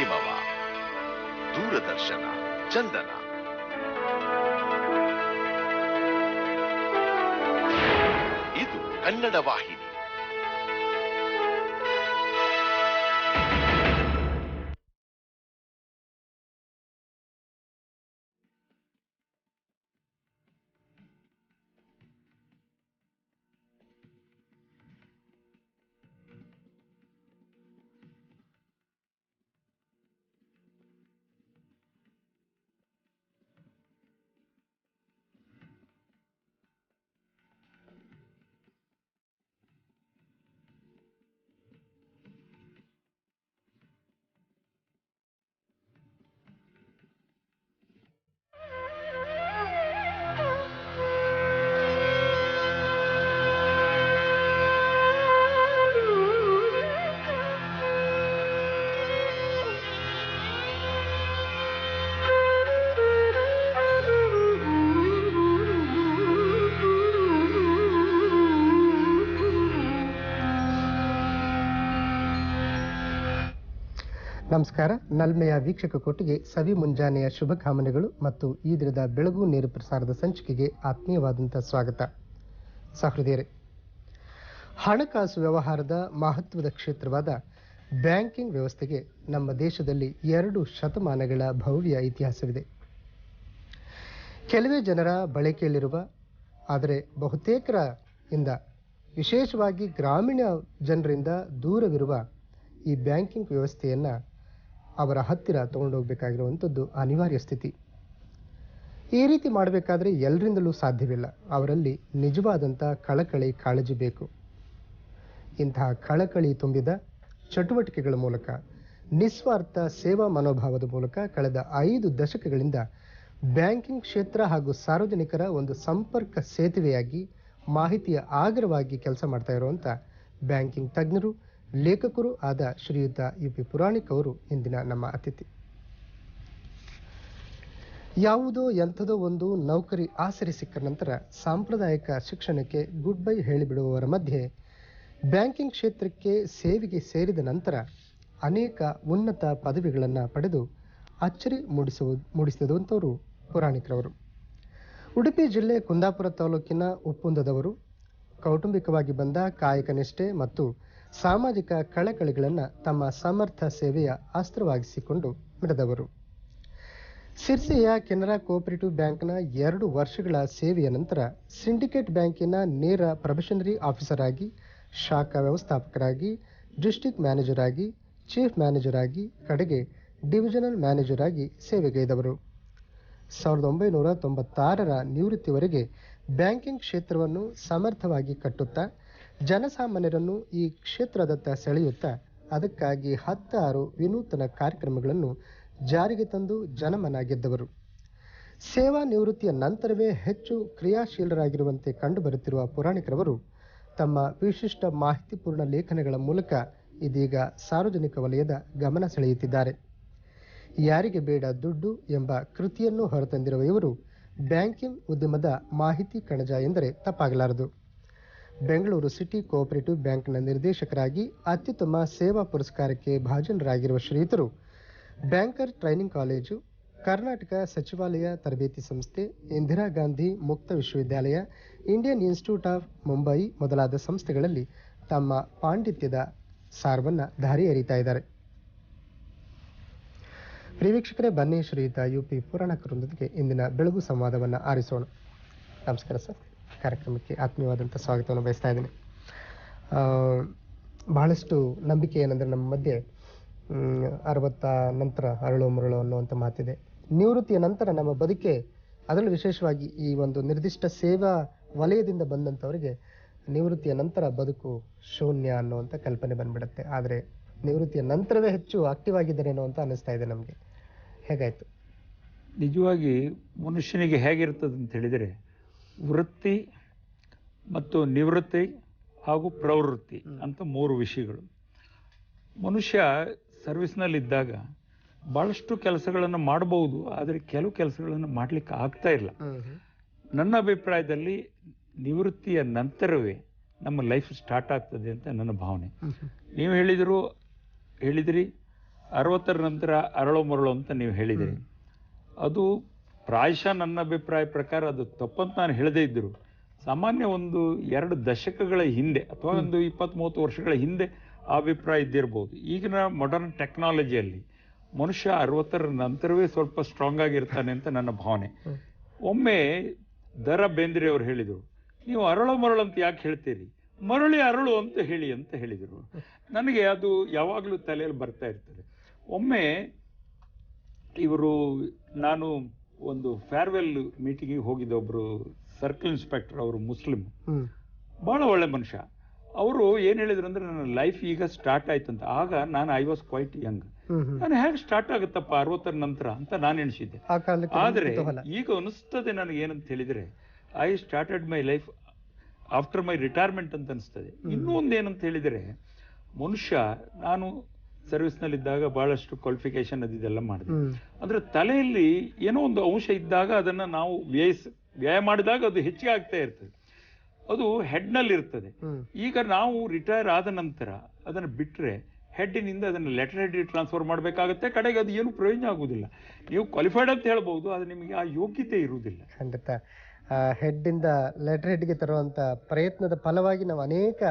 ಹಿಮವ. ದೂರದರ್ಶನ ಚಂದನ. ಇದು ಕನ್ನಡ ವಾಹಿನಿ. ನಮಸ್ಕಾರ. ನಲ್ಮೆಯ ವೀಕ್ಷಕ ಕೋಟಿಗೆ ಸವಿ ಮುಂಜಾನೆಯ ಶುಭಕಾಮನೆಗಳು ಮತ್ತು ಈ ದಿನದ ಬೆಳಗು ನೇರ ಪ್ರಸಾರದ ಸಂಚಿಕೆಗೆ ಆತ್ಮೀಯವಾದಂಥ ಸ್ವಾಗತ. ಸಹೃದಯರೇ, ಹಣಕಾಸು ವ್ಯವಹಾರದ ಮಹತ್ವದ ಕ್ಷೇತ್ರವಾದ ಬ್ಯಾಂಕಿಂಗ್ ವ್ಯವಸ್ಥೆಗೆ ನಮ್ಮ ದೇಶದಲ್ಲಿ 2 ಶತಮಾನಗಳ ಭವ್ಯ ಇತಿಹಾಸವಿದೆ. ಕೆಲವೇ ಜನರ ಬಳಕೆಯಲ್ಲಿರುವ, ಆದರೆ ಬಹುತೇಕರ ಇಂದ ವಿಶೇಷವಾಗಿ ಗ್ರಾಮೀಣ ಜನರಿಂದ ದೂರವಿರುವ ಈ ಬ್ಯಾಂಕಿಂಗ್ ವ್ಯವಸ್ಥೆಯನ್ನು ಅವರ ಹತ್ತಿರ ತಗೊಂಡೋಗ್ಬೇಕಾಗಿರುವಂಥದ್ದು ಅನಿವಾರ್ಯ ಸ್ಥಿತಿ. ಈ ರೀತಿ ಮಾಡಬೇಕಾದ್ರೆ ಎಲ್ಲರಿಂದಲೂ ಸಾಧ್ಯವಿಲ್ಲ. ಅವರಲ್ಲಿ ನಿಜವಾದಂಥ ಕಳಕಳಿ, ಕಾಳಜಿ ಬೇಕು. ಇಂತಹ ಕಳಕಳಿ ತುಂಬಿದ ಚಟುವಟಿಕೆಗಳ ಮೂಲಕ, ನಿಸ್ವಾರ್ಥ ಸೇವಾ ಮನೋಭಾವದ ಮೂಲಕ ಕಳೆದ 5 ದಶಕಗಳಿಂದ ಬ್ಯಾಂಕಿಂಗ್ ಕ್ಷೇತ್ರ ಹಾಗೂ ಸಾರ್ವಜನಿಕರ ಒಂದು ಸಂಪರ್ಕ ಸೇತುವೆಯಾಗಿ, ಮಾಹಿತಿಯ ಆಗರವಾಗಿ ಕೆಲಸ ಮಾಡ್ತಾ ಇರುವಂಥ ಬ್ಯಾಂಕಿಂಗ್ ತಜ್ಞರು, ಲೇಖಕರು ಆದ ಶ್ರೀಯುತ UP ಪುರಾಣಿಕ್ ಅವರು ಇಂದಿನ ನಮ್ಮ ಅತಿಥಿ. ಯಾವುದೋ ಎಂಥದೋ ಒಂದು ನೌಕರಿ ಆಸರೆ ಸಿಕ್ಕ ನಂತರ ಸಾಂಪ್ರದಾಯಿಕ ಶಿಕ್ಷಣಕ್ಕೆ ಗುಡ್ ಬೈ ಹೇಳಿಬಿಡುವವರ ಮಧ್ಯೆ ಬ್ಯಾಂಕಿಂಗ್ ಕ್ಷೇತ್ರಕ್ಕೆ ಸೇವೆಗೆ ಸೇರಿದ ನಂತರ ಅನೇಕ ಉನ್ನತ ಪದವಿಗಳನ್ನು ಪಡೆದು ಅಚ್ಚರಿ ಮೂಡಿಸಿದಂಥವರು ಪುರಾಣಿಕ್ರವರು. ಉಡುಪಿ ಜಿಲ್ಲೆ ಕುಂದಾಪುರ ತಾಲೂಕಿನ ಉಪ್ಪುಂದದವರು. ಕೌಟುಂಬಿಕವಾಗಿ ಬಂದ ಕಾಯಕ ನಿಷ್ಠೆ ಮತ್ತು ಸಾಮಾಜಿಕ ಕಳಕಳಿಗಳನ್ನು ತಮ್ಮ ಸಮರ್ಥ ಸೇವೆಯ ಅಸ್ತ್ರವಾಗಿಸಿಕೊಂಡು ಮೆರೆದವರು. ಸಿರ್ಸಿಯ ಕೆನರಾ ಕೋಆಪರೇಟಿವ್ ಬ್ಯಾಂಕ್ನ 2 ವರ್ಷಗಳ ಸೇವೆಯ ನಂತರ ಸಿಂಡಿಕೇಟ್ ಬ್ಯಾಂಕಿನ ನೇರ ಪ್ರೊಬೇಷನರಿ ಆಫೀಸರ್ ಆಗಿ, ಶಾಖಾ ವ್ಯವಸ್ಥಾಪಕರಾಗಿ, ಡಿಸ್ಟ್ರಿಕ್ಟ್ ಮ್ಯಾನೇಜರ್ ಆಗಿ, ಚೀಫ್ ಮ್ಯಾನೇಜರ್ ಆಗಿ, ಕಡೆಗೆ ಡಿವಿಷನಲ್ ಮ್ಯಾನೇಜರ್ ಆಗಿ ಸೇವೆಗೈದವರು. 1996ರ ನಿವೃತ್ತಿವರೆಗೆ ಬ್ಯಾಂಕಿಂಗ್ ಕ್ಷೇತ್ರವನ್ನು ಸಮರ್ಥವಾಗಿ ಕಟ್ಟುತ್ತಾ, ಜನಸಾಮಾನ್ಯರನ್ನು ಈ ಕ್ಷೇತ್ರದತ್ತ ಸೆಳೆಯುತ್ತಾ, ಅದಕ್ಕಾಗಿ 16 ವಿನೂತನ ಕಾರ್ಯಕ್ರಮಗಳನ್ನು ಜಾರಿಗೆ ತಂದು ಜನಮನ ಗೆದ್ದವರು. ಸೇವಾ ನಿವೃತ್ತಿಯ ನಂತರವೇ ಹೆಚ್ಚು ಕ್ರಿಯಾಶೀಲರಾಗಿರುವಂತೆ ಕಂಡುಬರುತ್ತಿರುವ ಪುರಾಣಿಕ್ರವರು ತಮ್ಮ ವಿಶಿಷ್ಟ ಮಾಹಿತಿಪೂರ್ಣ ಲೇಖನಗಳ ಮೂಲಕ ಇದೀಗ ಸಾರ್ವಜನಿಕ ವಲಯದ ಗಮನ ಸೆಳೆಯುತ್ತಿದ್ದಾರೆ. ಯಾರಿಗೆ ಬೇಡ ದುಡ್ಡು ಎಂಬ ಕೃತಿಯನ್ನು ಹೊರತಂದಿರುವ ಇವರು ಬ್ಯಾಂಕಿಂಗ್ ಉದ್ಯಮದ ಮಾಹಿತಿ ಕಣಜ ಎಂದರೆ ತಪ್ಪಾಗಲಾರದು. ಬೆಂಗಳೂರು ಸಿಟಿ ಕೋಆಪರೇಟಿವ್ ಬ್ಯಾಂಕ್ನ ನಿರ್ದೇಶಕರಾಗಿ ಅತ್ಯುತ್ತಮ ಸೇವಾ ಪುರಸ್ಕಾರಕ್ಕೆ ಭಾಜನರಾಗಿರುವ ಶ್ರೀಯುತರು ಬ್ಯಾಂಕರ್ ಟ್ರೈನಿಂಗ್ ಕಾಲೇಜು, ಕರ್ನಾಟಕ ಸಚಿವಾಲಯ ತರಬೇತಿ ಸಂಸ್ಥೆ, ಇಂದಿರಾ ಗಾಂಧಿ ಮುಕ್ತ ವಿಶ್ವವಿದ್ಯಾಲಯ, ಇಂಡಿಯನ್ ಇನ್ಸ್ಟಿಟ್ಯೂಟ್ ಆಫ್ ಮುಂಬೈ ಮೊದಲಾದ ಸಂಸ್ಥೆಗಳಲ್ಲಿ ತಮ್ಮ ಪಾಂಡಿತ್ಯದ ಸಾರವನ್ನು ದಾರಿ ಎರೀತಾ ಇದ್ದಾರೆ. ಪ್ರಿಯ ವೀಕ್ಷಕರೇ, ಬನ್ನಿ ಶ್ರೀಯುತ UP ಪುರಾಣಿಕರೊಂದಿಗೆ ಇಂದಿನ ಬೆಳಗು ಸಂವಾದವನ್ನು ಆರಿಸೋಣ. ನಮಸ್ಕಾರ ಸರ್. ಕಾರ್ಯಕ್ರಮಕ್ಕೆ ಆತ್ಮೀಯವಾದಂಥ ಸ್ವಾಗತವನ್ನು ಬಯಸ್ತಾ ಇದ್ದೀನಿ. ಬಹಳಷ್ಟು ನಂಬಿಕೆ ಏನಂದರೆ ನಮ್ಮ ಮಧ್ಯೆ 60 ನಂತರ ಅರಳು ಮರಳು ಅನ್ನುವಂಥ ಮಾತಿದೆ. ನಿವೃತ್ತಿಯ ನಂತರ ನಮ್ಮ ಬದುಕೆ, ಅದರಲ್ಲೂ ವಿಶೇಷವಾಗಿ ಈ ಒಂದು ನಿರ್ದಿಷ್ಟ ಸೇವಾ ವಲಯದಿಂದ ಬಂದಂಥವರಿಗೆ ನಿವೃತ್ತಿಯ ನಂತರ ಬದುಕು ಶೂನ್ಯ ಅನ್ನುವಂಥ ಕಲ್ಪನೆ ಬಂದ್ಬಿಡುತ್ತೆ. ಆದರೆ ನಿವೃತ್ತಿಯ ನಂತರವೇ ಹೆಚ್ಚು ಆಕ್ಟಿವ್ ಆಗಿದ್ದಾರೇನೋ ಅಂತ ಅನ್ನಿಸ್ತಾ ಇದೆ ನಮಗೆ. ಹೇಗಾಯಿತು? ನಿಜವಾಗಿ ಮನುಷ್ಯನಿಗೆ ಹೇಗಿರ್ತದೆ ಅಂತ ಹೇಳಿದರೆ, ವೃತ್ತಿ ಮತ್ತು ನಿವೃತ್ತಿ ಹಾಗೂ ಪ್ರವೃತ್ತಿ ಅಂತ 3 ವಿಷಯಗಳು. ಮನುಷ್ಯ ಸರ್ವಿಸ್ನಲ್ಲಿದ್ದಾಗ ಭಾಳಷ್ಟು ಕೆಲಸಗಳನ್ನು ಮಾಡಬಹುದು, ಆದರೆ ಕೆಲವು ಕೆಲಸಗಳನ್ನು ಮಾಡಲಿಕ್ಕೆ ಆಗ್ತಾ ಇಲ್ಲ. ನನ್ನ ಅಭಿಪ್ರಾಯದಲ್ಲಿ ನಿವೃತ್ತಿಯ ನಂತರವೇ ನಮ್ಮ ಲೈಫ್ ಸ್ಟಾರ್ಟ್ ಆಗ್ತದೆ ಅಂತ ನನ್ನ ಭಾವನೆ. ನೀವು ಹೇಳಿದ್ರಿ 60ರ ನಂತರ ಅರಳು ಮರಳು ಅಂತ ನೀವು ಹೇಳಿದಿರಿ. ಅದು ಪ್ರಾಯಶಃ ನನ್ನ ಅಭಿಪ್ರಾಯ ಪ್ರಕಾರ ಅದು ತಪ್ಪಂತ ನಾನು ಹೇಳದೇ ಇದ್ದರು ಸಾಮಾನ್ಯ ಒಂದು 2 ದಶಕಗಳ ಹಿಂದೆ ಅಥವಾ ಒಂದು 20-30 ವರ್ಷಗಳ ಹಿಂದೆ ಆ ಅಭಿಪ್ರಾಯ ಇದ್ದಿರ್ಬೋದು. ಈಗಿನ ಮಾಡರ್ನ್ ಟೆಕ್ನಾಲಜಿಯಲ್ಲಿ ಮನುಷ್ಯ 60ರ ನಂತರವೇ ಸ್ವಲ್ಪ ಸ್ಟ್ರಾಂಗ್ ಆಗಿರ್ತಾನೆ ಅಂತ ನನ್ನ ಭಾವನೆ. ಒಮ್ಮೆ ದ.ರಾ. ಬೇಂದ್ರೆ ಅವರು ಹೇಳಿದರು, ನೀವು ಅರಳು ಮರಳು ಅಂತ ಯಾಕೆ ಹೇಳ್ತೀರಿ, ಮರಳಿ ಅರಳು ಅಂತ ಹೇಳಿ ಅಂತ ಹೇಳಿದರು. ನನಗೆ ಅದು ಯಾವಾಗಲೂ ತಲೆಯಲ್ಲಿ ಬರ್ತಾ ಇರ್ತದೆ. ಒಮ್ಮೆ ನಾನು ಒಂದು ಫೇರ್ವೆಲ್ ಮೀಟಿಂಗಿಗೆ ಹೋಗಿದ್ದ ಒಬ್ರು ಸರ್ಕಲ್ ಇನ್ಸ್ಪೆಕ್ಟರ್, ಅವರು ಮುಸ್ಲಿಂ, ಬಹಳ ಒಳ್ಳೆ ಮನುಷ್ಯ. ಅವರು ಏನ್ ಹೇಳಿದ್ರು ಅಂದ್ರೆ, ನನ್ನ ಲೈಫ್ ಈಗ ಸ್ಟಾರ್ಟ್ ಆಯ್ತಂತ. ಆಗ ನಾನು ಐ ವಾಸ್ ಕ್ವೈಟ್ ಯಂಗ್. ನಾನು ಹೇಗೆ ಸ್ಟಾರ್ಟ್ ಆಗುತ್ತಪ್ಪ 60ರ ನಂತರ ಅಂತ ನಾನು ಎಣಿಸಿದ್ದೆ. ಆದ್ರೆ ಈಗ ಅನಿಸ್ತದೆ ನನಗೆ ಏನಂತ ಹೇಳಿದ್ರೆ, I started my life after my retirement ಅಂತ ಅನಿಸ್ತದೆ. ಇನ್ನೂ ಒಂದೇನಂತ ಹೇಳಿದ್ರೆ, ಮನುಷ್ಯ ನಾನು ಸರ್ವಿಸ್ನಲ್ಲಿದ್ದಾಗ ಬಹಳಷ್ಟು ಕ್ವಾಲಿಫಿಕೇಶನ್ ಅದೆಲ್ಲ ಮಾಡಿದೆ. ಅಂದ್ರೆ ತಲೆಯಲ್ಲಿ ಏನೋ ಒಂದು ಅಂಶ ಇದ್ದಾಗ ಅದನ್ನ ನಾವು ವ್ಯಯ ಮಾಡಿದಾಗ ಅದು ಹೆಚ್ಚಿಗೆ ಆಗ್ತಾ ಇರ್ತದೆ. ಅದು ಹೆಡ್ನಲ್ಲಿ ಇರ್ತದೆ. ಈಗ ನಾವು ರಿಟೈರ್ ಆದ ನಂತರ ಅದನ್ನು ಬಿಟ್ರೆ ಹೆಡ್ಡಿನಿಂದ ಅದನ್ನು ಲೆಟರ್ ಹೆಡ್ ಟ್ರಾನ್ಸ್ಫರ್ ಮಾಡಬೇಕಾಗುತ್ತೆ. ಕಡೆಗೆ ಅದು ಏನು ಪ್ರಯೋಜನ ಆಗುದಿಲ್ಲ. ನೀವು ಕ್ವಾಲಿಫೈಡ್ ಅಂತ ಹೇಳ್ಬಹುದು, ಅದು ನಿಮಗೆ ಆ ಯೋಗ್ಯತೆ ಇರುವುದಿಲ್ಲ. ಖಂಡಿತ ಹೆಡ್ಡಿಂದ ಲೆಟರ್ ಹೆಡ್ಗೆ ತರುವಂತ ಪ್ರಯತ್ನದ ಫಲವಾಗಿ ನಾವು ಅನೇಕ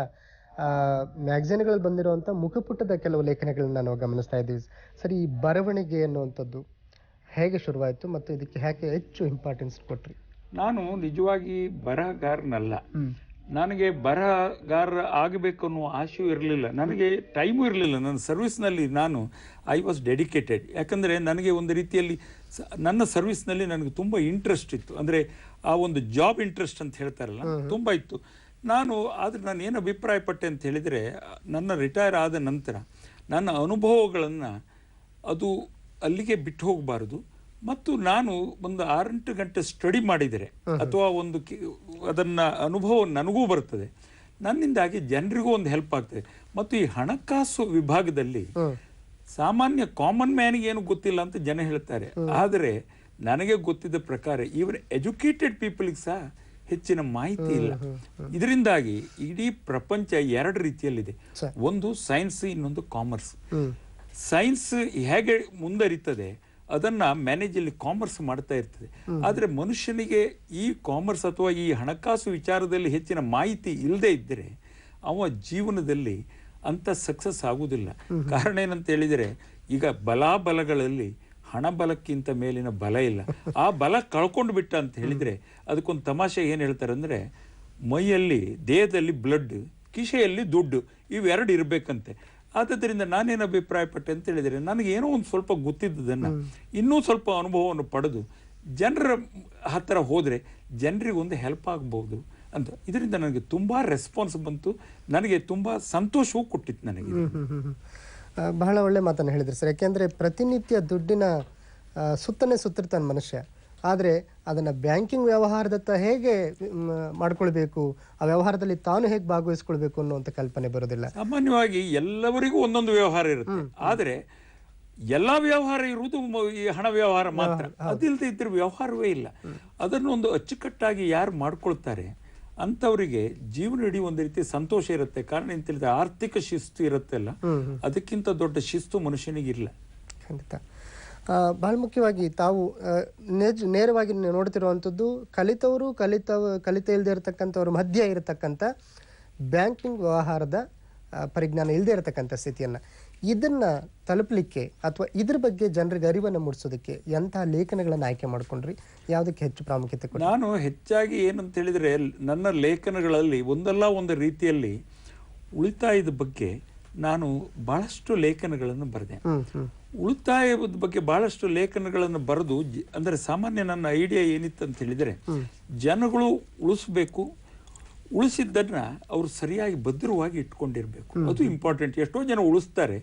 ಮ್ಯಾಗಝಿನ್ಗಳಲ್ಲಿ ಬಂದಿರುವಂಥ ಮುಖಪುಟದ ಕೆಲವು ಲೇಖನಗಳನ್ನ ನಾವು ಗಮನಿಸ್ತಾ ಇದ್ದೀವಿ. ಸರಿ, ಈ ಬರವಣಿಗೆ ಅನ್ನುವಂಥದ್ದು ಹೇಗೆ ಶುರುವಾಯಿತು ಮತ್ತು ಇದಕ್ಕೆ ಹೇಗೆ ಹೆಚ್ಚು ಇಂಪಾರ್ಟೆನ್ಸ್ ಕೊಟ್ರಿ? ನಾನು ನಿಜವಾಗಿ ಬರಹಗಾರನಲ್ಲ. ನನಗೆ ಬರಹಗಾರ ಆಗಬೇಕು ಅನ್ನೋ ಆಶೆಯೂ ಇರಲಿಲ್ಲ, ನನಗೆ ಟೈಮು ಇರಲಿಲ್ಲ. ನನ್ನ ಸರ್ವಿಸ್ನಲ್ಲಿ ಐ ವಾಸ್ ಡೆಡಿಕೇಟೆಡ್. ಯಾಕಂದರೆ ನನಗೆ ಒಂದು ರೀತಿಯಲ್ಲಿ ನನ್ನ ಸರ್ವಿಸ್ನಲ್ಲಿ ನನಗೆ ತುಂಬ ಇಂಟ್ರೆಸ್ಟ್ ಇತ್ತು. ಅಂದರೆ ಆ ಒಂದು ಜಾಬ್ ಇಂಟ್ರೆಸ್ಟ್ ಅಂತ ಹೇಳ್ತಾರಲ್ಲ, ತುಂಬ ಇತ್ತು. ಆದರೆ ನಾನು ಏನು ಅಭಿಪ್ರಾಯ ಪಟ್ಟೆ ಅಂತ ಹೇಳಿದರೆ, ನನ್ನ ರಿಟೈರ್ ಆದ ನಂತರ ನನ್ನ ಅನುಭವಗಳನ್ನು ಅದು ಅಲ್ಲಿಗೆ ಬಿಟ್ಟು ಹೋಗಬಾರದು. ಮತ್ತು ನಾನು ಒಂದು 6-8 ಗಂಟೆ ಸ್ಟಡಿ ಮಾಡಿದರೆ ಅಥವಾ ಅದನ್ನ ಅನುಭವ ನನಗೂ ಬರ್ತದೆ, ನನ್ನಿಂದಾಗಿ ಜನರಿಗೂ ಒಂದು ಹೆಲ್ಪ್ ಆಗ್ತದೆ. ಮತ್ತು ಈ ಹಣಕಾಸು ವಿಭಾಗದಲ್ಲಿ ಸಾಮಾನ್ಯ ಕಾಮನ್ ಮ್ಯಾನಿಗೆ ಏನು ಗೊತ್ತಿಲ್ಲ ಅಂತ ಜನ ಹೇಳ್ತಾರೆ. ಆದರೆ ನನಗೆ ಗೊತ್ತಿದ್ದ ಪ್ರಕಾರ ಇವನ್ ಎಜುಕೇಟೆಡ್ ಪೀಪಲ್ಗೆ ಸಹ ಹೆಚ್ಚಿನ ಮಾಹಿತಿ ಇಲ್ಲ. ಇದರಿಂದಾಗಿ ಇಡೀ ಪ್ರಪಂಚ 2 ರೀತಿಯಲ್ಲಿದೆ. ಒಂದು ಸೈನ್ಸ್, ಇನ್ನೊಂದು ಕಾಮರ್ಸ್. ಸೈನ್ಸ್ ಹೇಗೆ ಮುಂದರಿತದೆ ಅದನ್ನ ಮ್ಯಾನೇಜಲ್ಲಿ ಕಾಮರ್ಸ್ ಮಾಡ್ತಾ ಇರ್ತದೆ. ಆದರೆ ಮನುಷ್ಯನಿಗೆ ಈ ಕಾಮರ್ಸ್ ಅಥವಾ ಈ ಹಣಕಾಸು ವಿಚಾರದಲ್ಲಿ ಹೆಚ್ಚಿನ ಮಾಹಿತಿ ಇಲ್ಲದೆ ಇದ್ದರೆ ಅವ ಜೀವನದಲ್ಲಿ ಅಂತ ಸಕ್ಸಸ್ ಆಗುವುದಿಲ್ಲ. ಕಾರಣ ಏನಂತ ಹೇಳಿದರೆ, ಈಗ ಬಲಾಬಲಗಳಲ್ಲಿ ಹಣ ಬಲಕ್ಕಿಂತ ಮೇಲಿನ ಬಲ ಇಲ್ಲ. ಆ ಬಲ ಕಳ್ಕೊಂಡು ಬಿಟ್ಟ ಅಂತ ಹೇಳಿದರೆ ಅದಕ್ಕೊಂದು ತಮಾಷೆ ಏನು ಹೇಳ್ತಾರೆ ಅಂದರೆ, ಮೈಯಲ್ಲಿ ದೇಹದಲ್ಲಿ ಬ್ಲಡ್, ಕಿಶೆಯಲ್ಲಿ ದುಡ್ಡು, ಇವೆರಡು ಇರಬೇಕಂತೆ. ಆದ್ದರಿಂದ ನಾನೇನು ಅಭಿಪ್ರಾಯ ಪಟ್ಟೆ ಅಂತ ಹೇಳಿದರೆ, ನನಗೆ ಏನೋ ಒಂದು ಸ್ವಲ್ಪ ಗೊತ್ತಿದ್ದದನ್ನು ಇನ್ನೂ ಸ್ವಲ್ಪ ಅನುಭವವನ್ನು ಪಡೆದು ಜನರ ಹತ್ತಿರ ಹೋದರೆ ಜನರಿಗೆ ಒಂದು ಹೆಲ್ಪ್ ಆಗ್ಬೋದು ಅಂತ. ಇದರಿಂದ ನನಗೆ ತುಂಬ ರೆಸ್ಪಾನ್ಸ್ ಬಂತು, ನನಗೆ ತುಂಬ ಸಂತೋಷವೂ ಕೊಟ್ಟಿತ್ತು ನನಗೆ. ಬಹಳ ಒಳ್ಳೆ ಮಾತನ್ನು ಹೇಳಿದ್ರಿ ಸರ್. ಯಾಕೆಂದರೆ ಪ್ರತಿನಿತ್ಯ ದುಡ್ಡಿನ ಸುತ್ತನೇ ಸುತ್ತಿರ್ತಾನೆ ಮನುಷ್ಯ. ಆದರೆ ಅದನ್ನು ಬ್ಯಾಂಕಿಂಗ್ ವ್ಯವಹಾರದತ್ತ ಹೇಗೆ ಮಾಡ್ಕೊಳ್ಬೇಕು, ಆ ವ್ಯವಹಾರದಲ್ಲಿ ತಾನು ಹೇಗೆ ಭಾಗವಹಿಸ್ಕೊಳ್ಬೇಕು ಅನ್ನುವಂಥ ಕಲ್ಪನೆ ಬರೋದಿಲ್ಲ. ಸಾಮಾನ್ಯವಾಗಿ ಎಲ್ಲವರಿಗೂ ಒಂದೊಂದು ವ್ಯವಹಾರ ಇರುತ್ತೆ, ಆದರೆ ಎಲ್ಲ ವ್ಯವಹಾರ ಇರುವುದು ಈ ಹಣ ವ್ಯವಹಾರ ಮಾತ್ರ. ಅದಿಲ್ಲದೆ ಇದ್ರೆ ವ್ಯವಹಾರವೇ ಇಲ್ಲ. ಅದನ್ನು ಒಂದು ಅಚ್ಚುಕಟ್ಟಾಗಿ ಯಾರು ಮಾಡ್ಕೊಳ್ತಾರೆ ಅಂಥವರಿಗೆ ಜೀವನ ಇಡೀ ಒಂದು ರೀತಿ ಸಂತೋಷ ಇರುತ್ತೆ. ಕಾರಣ ಅಂತ ಹೇಳಿದ್ರೆ ಆರ್ಥಿಕ ಶಿಸ್ತು ಇರುತ್ತಲ್ಲ, ಅದಕ್ಕಿಂತ ದೊಡ್ಡ ಶಿಸ್ತು ಮನುಷ್ಯನಿಗಿಲ್ಲ. ಖಂಡಿತ. ಬಹಳ ಮುಖ್ಯವಾಗಿ ತಾವು ನೇರವಾಗಿ ನೋಡ್ತಿರುವಂಥದ್ದು ಕಲಿತವರು ಕಲಿತ ಇಲ್ಲದೆ ಇರತಕ್ಕಂಥವ್ರ ಮಧ್ಯೆ ಇರತಕ್ಕಂಥ ಬ್ಯಾಂಕಿಂಗ್ ವ್ಯವಹಾರದ ಪರಿಜ್ಞಾನ ಇಲ್ಲದೆ ಇರತಕ್ಕಂಥ ಸ್ಥಿತಿಯನ್ನು, ಇದನ್ನು ತಲುಪಲಿಕ್ಕೆ ಅಥವಾ ಇದ್ರ ಬಗ್ಗೆ ಜನರಿಗೆ ಅರಿವನ್ನು ಮೂಡಿಸೋದಕ್ಕೆ ಎಂತಹ ಲೇಖನಗಳನ್ನು ಆಯ್ಕೆ ಮಾಡ್ಕೊಂಡ್ರಿ? ಯಾವುದಕ್ಕೆ ಹೆಚ್ಚು ಪ್ರಾಮುಖ್ಯತೆ ಕೊಡಿ? ನಾನು ಹೆಚ್ಚಾಗಿ ಏನಂತ ಹೇಳಿದರೆ, ನನ್ನ ಲೇಖನಗಳಲ್ಲಿ ಒಂದಲ್ಲ ಒಂದು ರೀತಿಯಲ್ಲಿ ಉಳಿತಾಯದ ಬಗ್ಗೆ ನಾನು ಬಹಳಷ್ಟು ಲೇಖನಗಳನ್ನು ಬರೆದೆ. ಉಳಿತಾಯದ ಬಗ್ಗೆ ಬಹಳಷ್ಟು ಲೇಖನಗಳನ್ನು ಬರೆದು, ಅಂದರೆ ಸಾಮಾನ್ಯ ನನ್ನ ಐಡಿಯಾ ಏನಿತ್ತು ಅಂತ ಹೇಳಿದರೆ, ಜನಗಳು ಉಳಿಸ್ಬೇಕು, ಉಳಿಸಿದ್ದನ್ನ ಅವರು ಸರಿಯಾಗಿ ಭದ್ರವಾಗಿ ಇಟ್ಕೊಂಡಿರ್ಬೇಕು, ಅದು ಇಂಪಾರ್ಟೆಂಟ್. ಎಷ್ಟೋ ಜನ ಉಳಿಸ್ತಾರೆ,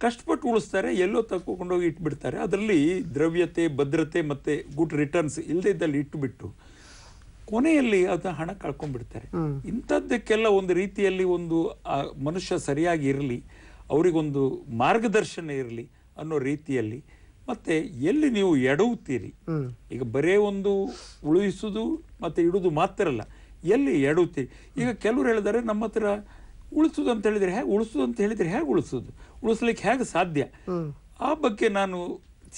ಕಷ್ಟಪಟ್ಟು ಉಳಿಸ್ತಾರೆ, ಎಲ್ಲೋ ತಗೊಂಡೋಗಿ ಇಟ್ಬಿಡ್ತಾರೆ. ಅದರಲ್ಲಿ ದ್ರವ್ಯತೆ, ಭದ್ರತೆ ಮತ್ತು ಗುಡ್ ರಿಟರ್ನ್ಸ್ ಇಲ್ಲದೆ ಇದ್ದಲ್ಲಿ ಇಟ್ಟುಬಿಟ್ಟು ಕೊನೆಯಲ್ಲಿ ಅದನ್ನ ಹಣ ಕಳ್ಕೊಂಡ್ಬಿಡ್ತಾರೆ. ಇಂಥದ್ದಕ್ಕೆಲ್ಲ ಒಂದು ರೀತಿಯಲ್ಲಿ ಒಂದು ಮನುಷ್ಯ ಸರಿಯಾಗಿ ಇರಲಿ, ಅವರಿಗೊಂದು ಮಾರ್ಗದರ್ಶನ ಇರಲಿ ಅನ್ನೋ ರೀತಿಯಲ್ಲಿ. ಮತ್ತೆ ಎಲ್ಲಿ ನೀವು ಎಡವುತ್ತೀರಿ, ಈಗ ಬರೇ ಒಂದು ಉಳಿಸುವುದು ಮತ್ತೆ ಇಡುವುದು ಮಾತ್ರ ಅಲ್ಲ, ಎಲ್ಲಿ ಎಡವುತ್ತೀರಿ. ಈಗ ಕೆಲವರು ಹೇಳಿದ್ದಾರೆ, ನಮ್ಮ ಹತ್ರ ಉಳಿಸೋದು ಅಂತ ಹೇಳಿದ್ರೆ ಹೇಗೆ ಉಳಿಸೋದು ಅಂತ ಹೇಳಿದ್ರೆ ಹೇಗೆ ಉಳಿಸೋದು, ಉಳಿಸ್ಲಿಕ್ಕೆ ಹೇಗೆ ಸಾಧ್ಯ? ಆ ಬಗ್ಗೆ ನಾನು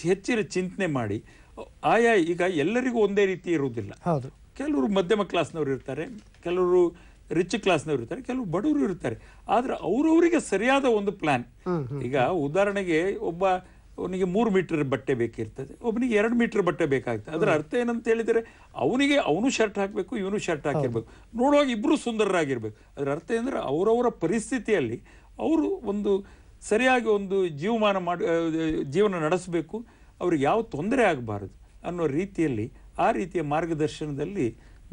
ಹೆಚ್ಚಿನ ಚಿಂತನೆ ಮಾಡಿ ಆಯಾ ಈಗ ಎಲ್ಲರಿಗೂ ಒಂದೇ ರೀತಿ ಇರುವುದಿಲ್ಲ. ಹೌದು, ಕೆಲವರು ಮಧ್ಯಮ ಕ್ಲಾಸ್ನವ್ರು ಇರ್ತಾರೆ, ಕೆಲವರು ರಿಚ್ ಕ್ಲಾಸ್ನವ್ರು ಇರ್ತಾರೆ, ಕೆಲವರು ಬಡವರು ಇರ್ತಾರೆ. ಆದ್ರೆ ಅವರವರಿಗೆ ಸರಿಯಾದ ಒಂದು ಪ್ಲಾನ್. ಈಗ ಉದಾಹರಣೆಗೆ ಅವನಿಗೆ 3 ಮೀಟರ್ ಬಟ್ಟೆ ಬೇಕಿರ್ತದೆ, ಒಬ್ಬನಿಗೆ 2 ಮೀಟರ್ ಬಟ್ಟೆ ಬೇಕಾಗ್ತದೆ. ಅದರ ಅರ್ಥ ಏನಂತ ಹೇಳಿದರೆ ಅವನು ಶರ್ಟ್ ಹಾಕಬೇಕು, ಇವನು ಶರ್ಟ್ ಹಾಕಿರ್ಬೇಕು, ನೋಡುವಾಗ ಇಬ್ಬರು ಸುಂದರರಾಗಿರ್ಬೇಕು. ಅದರ ಅರ್ಥ ಏನಂದ್ರೆ ಅವರವರ ಪರಿಸ್ಥಿತಿಯಲ್ಲಿ ಅವರು ಒಂದು ಸರಿಯಾಗಿ ಒಂದು ಜೀವನ ನಡೆಸಬೇಕು, ಅವ್ರಿಗೆ ಯಾವ ತೊಂದರೆ ಆಗಬಾರದು ಅನ್ನೋ ರೀತಿಯಲ್ಲಿ ಆ ರೀತಿಯ ಮಾರ್ಗದರ್ಶನದಲ್ಲಿ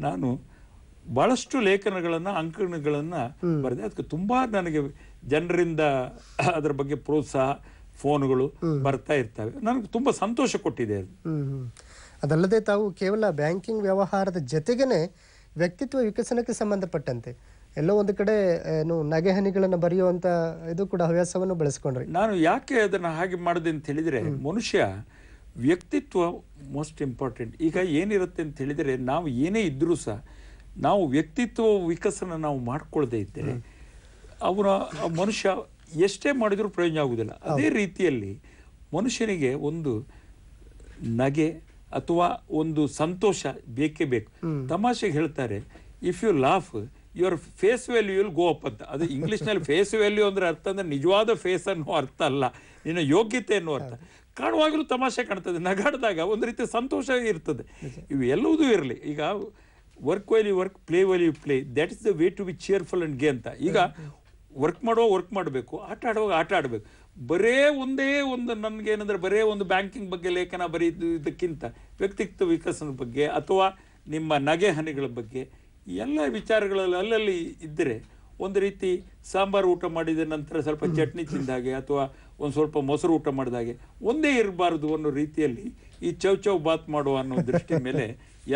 ನಾನು ಬಹಳಷ್ಟು ಲೇಖನಗಳನ್ನು ಅಂಕಣಗಳನ್ನು ಬರೆದೆ. ಅದಕ್ಕೆ ತುಂಬಾ ನನಗೆ ಜನರಿಂದ ಅದರ ಬಗ್ಗೆ ಪ್ರೋತ್ಸಾಹ, ಫೋನ್ಗಳು ಬರ್ತಾ ಇರ್ತವೆ. ನನಗೆ ತುಂಬಾ ಸಂತೋಷ ಕೊಟ್ಟಿದೆ ಅದು. ಅದಲ್ಲದೆ ತಾವು ಕೇವಲ ಬ್ಯಾಂಕಿಂಗ್ ವ್ಯವಹಾರದ ಜೊತೆಗೇನೆ ವ್ಯಕ್ತಿತ್ವ ವಿಕಸನಕ್ಕೆ ಸಂಬಂಧಪಟ್ಟಂತೆ ಎಲ್ಲೋ ಒಂದು ಕಡೆ ನಗೆಹನಿಗಳನ್ನು ಬರೆಯುವಂತ ಇದು ಕೂಡ ಹವ್ಯಾಸವನ್ನು ಬೆಳೆಸ್ಕೊಂಡ್ರಿ. ನಾನು ಯಾಕೆ ಅದನ್ನ ಹಾಗೆ ಮಾಡಿದೆ ಅಂತ ಹೇಳಿದ್ರೆ, ಮನುಷ್ಯ ವ್ಯಕ್ತಿತ್ವ ಮೋಸ್ಟ್ ಇಂಪಾರ್ಟೆಂಟ್. ಈಗ ಏನಿರುತ್ತೆ ಅಂತ ಹೇಳಿದರೆ, ನಾವು ಏನೇ ಇದ್ರೂ ಸಹ ನಾವು ವ್ಯಕ್ತಿತ್ವ ವಿಕಸನ ನಾವು ಮಾಡ್ಕೊಳ್ಳದೆ ಇದ್ದರೆ ಮನುಷ್ಯ ಎಷ್ಟೇ ಮಾಡಿದರೂ ಪ್ರಯೋಜನ ಆಗುವುದಿಲ್ಲ. ಅದೇ ರೀತಿಯಲ್ಲಿ ಮನುಷ್ಯನಿಗೆ ಒಂದು ನಗೆ ಅಥವಾ ಒಂದು ಸಂತೋಷ ಬೇಕೇ ಬೇಕು. ತಮಾಷೆಗೆ ಹೇಳ್ತಾರೆ, if you laugh your face value will go up ಅಂತ. ಅದು ಇಂಗ್ಲಿಷ್ನಲ್ಲಿ ಫೇಸ್ ವ್ಯಾಲ್ಯೂ ಅಂದ್ರೆ ಅರ್ಥ ಅಂದ್ರೆ ನಿಜವಾದ ಫೇಸ್ ಅನ್ನೋ ಅರ್ಥ ಅಲ್ಲ, ನಿನ್ನ ಯೋಗ್ಯತೆ ಅನ್ನೋ ಅರ್ಥ. ಕಾಣುವಾಗಲೂ ತಮಾಷೆ ಕಾಣ್ತದೆ, ನಗಾಡಿದಾಗ ಒಂದು ರೀತಿ ಸಂತೋಷ ಇರ್ತದೆ. ಇವು ಎಲ್ಲವುದೂ ಇರಲಿ. ಈಗ work while you work, play while you play, that is the way to be cheerful and gay ಅಂತ. ಈಗ ವರ್ಕ್ ಮಾಡಬೇಕು, ಆಟ ಆಡುವಾಗ ಆಟ ಆಡಬೇಕು. ಬರೇ ಒಂದೇ ಒಂದು ನನಗೇನಂದ್ರೆ ಬರೇ ಒಂದು ಬ್ಯಾಂಕಿಂಗ್ ಬಗ್ಗೆ ಲೇಖನ ಬರೆಯುವುದಕ್ಕಿಂತ ವ್ಯಕ್ತಿತ್ವ ವಿಕಸನದ ಬಗ್ಗೆ ಅಥವಾ ನಿಮ್ಮ ನಗೆ ಹನಿಗಳ ಬಗ್ಗೆ ಎಲ್ಲ ವಿಚಾರಗಳಲ್ಲಿ ಅಲ್ಲಲ್ಲಿ ಇದ್ದರೆ ಒಂದು ರೀತಿ ಸಾಂಬಾರು ಊಟ ಮಾಡಿದ ನಂತರ ಸ್ವಲ್ಪ ಚಟ್ನಿ ತಿಂದ ಹಾಗೆ ಅಥವಾ ಒಂದು ಸ್ವಲ್ಪ ಮೊಸರು ಊಟ ಮಾಡಿದ ಹಾಗೆ ಒಂದೇ ಇರಬಾರದು ಅನ್ನೋ ರೀತಿಯಲ್ಲಿ ಈ ಚೌ ಬಾತ್ ಮಾಡುವ ಅನ್ನೋ ದೃಷ್ಟಿ ಮೇಲೆ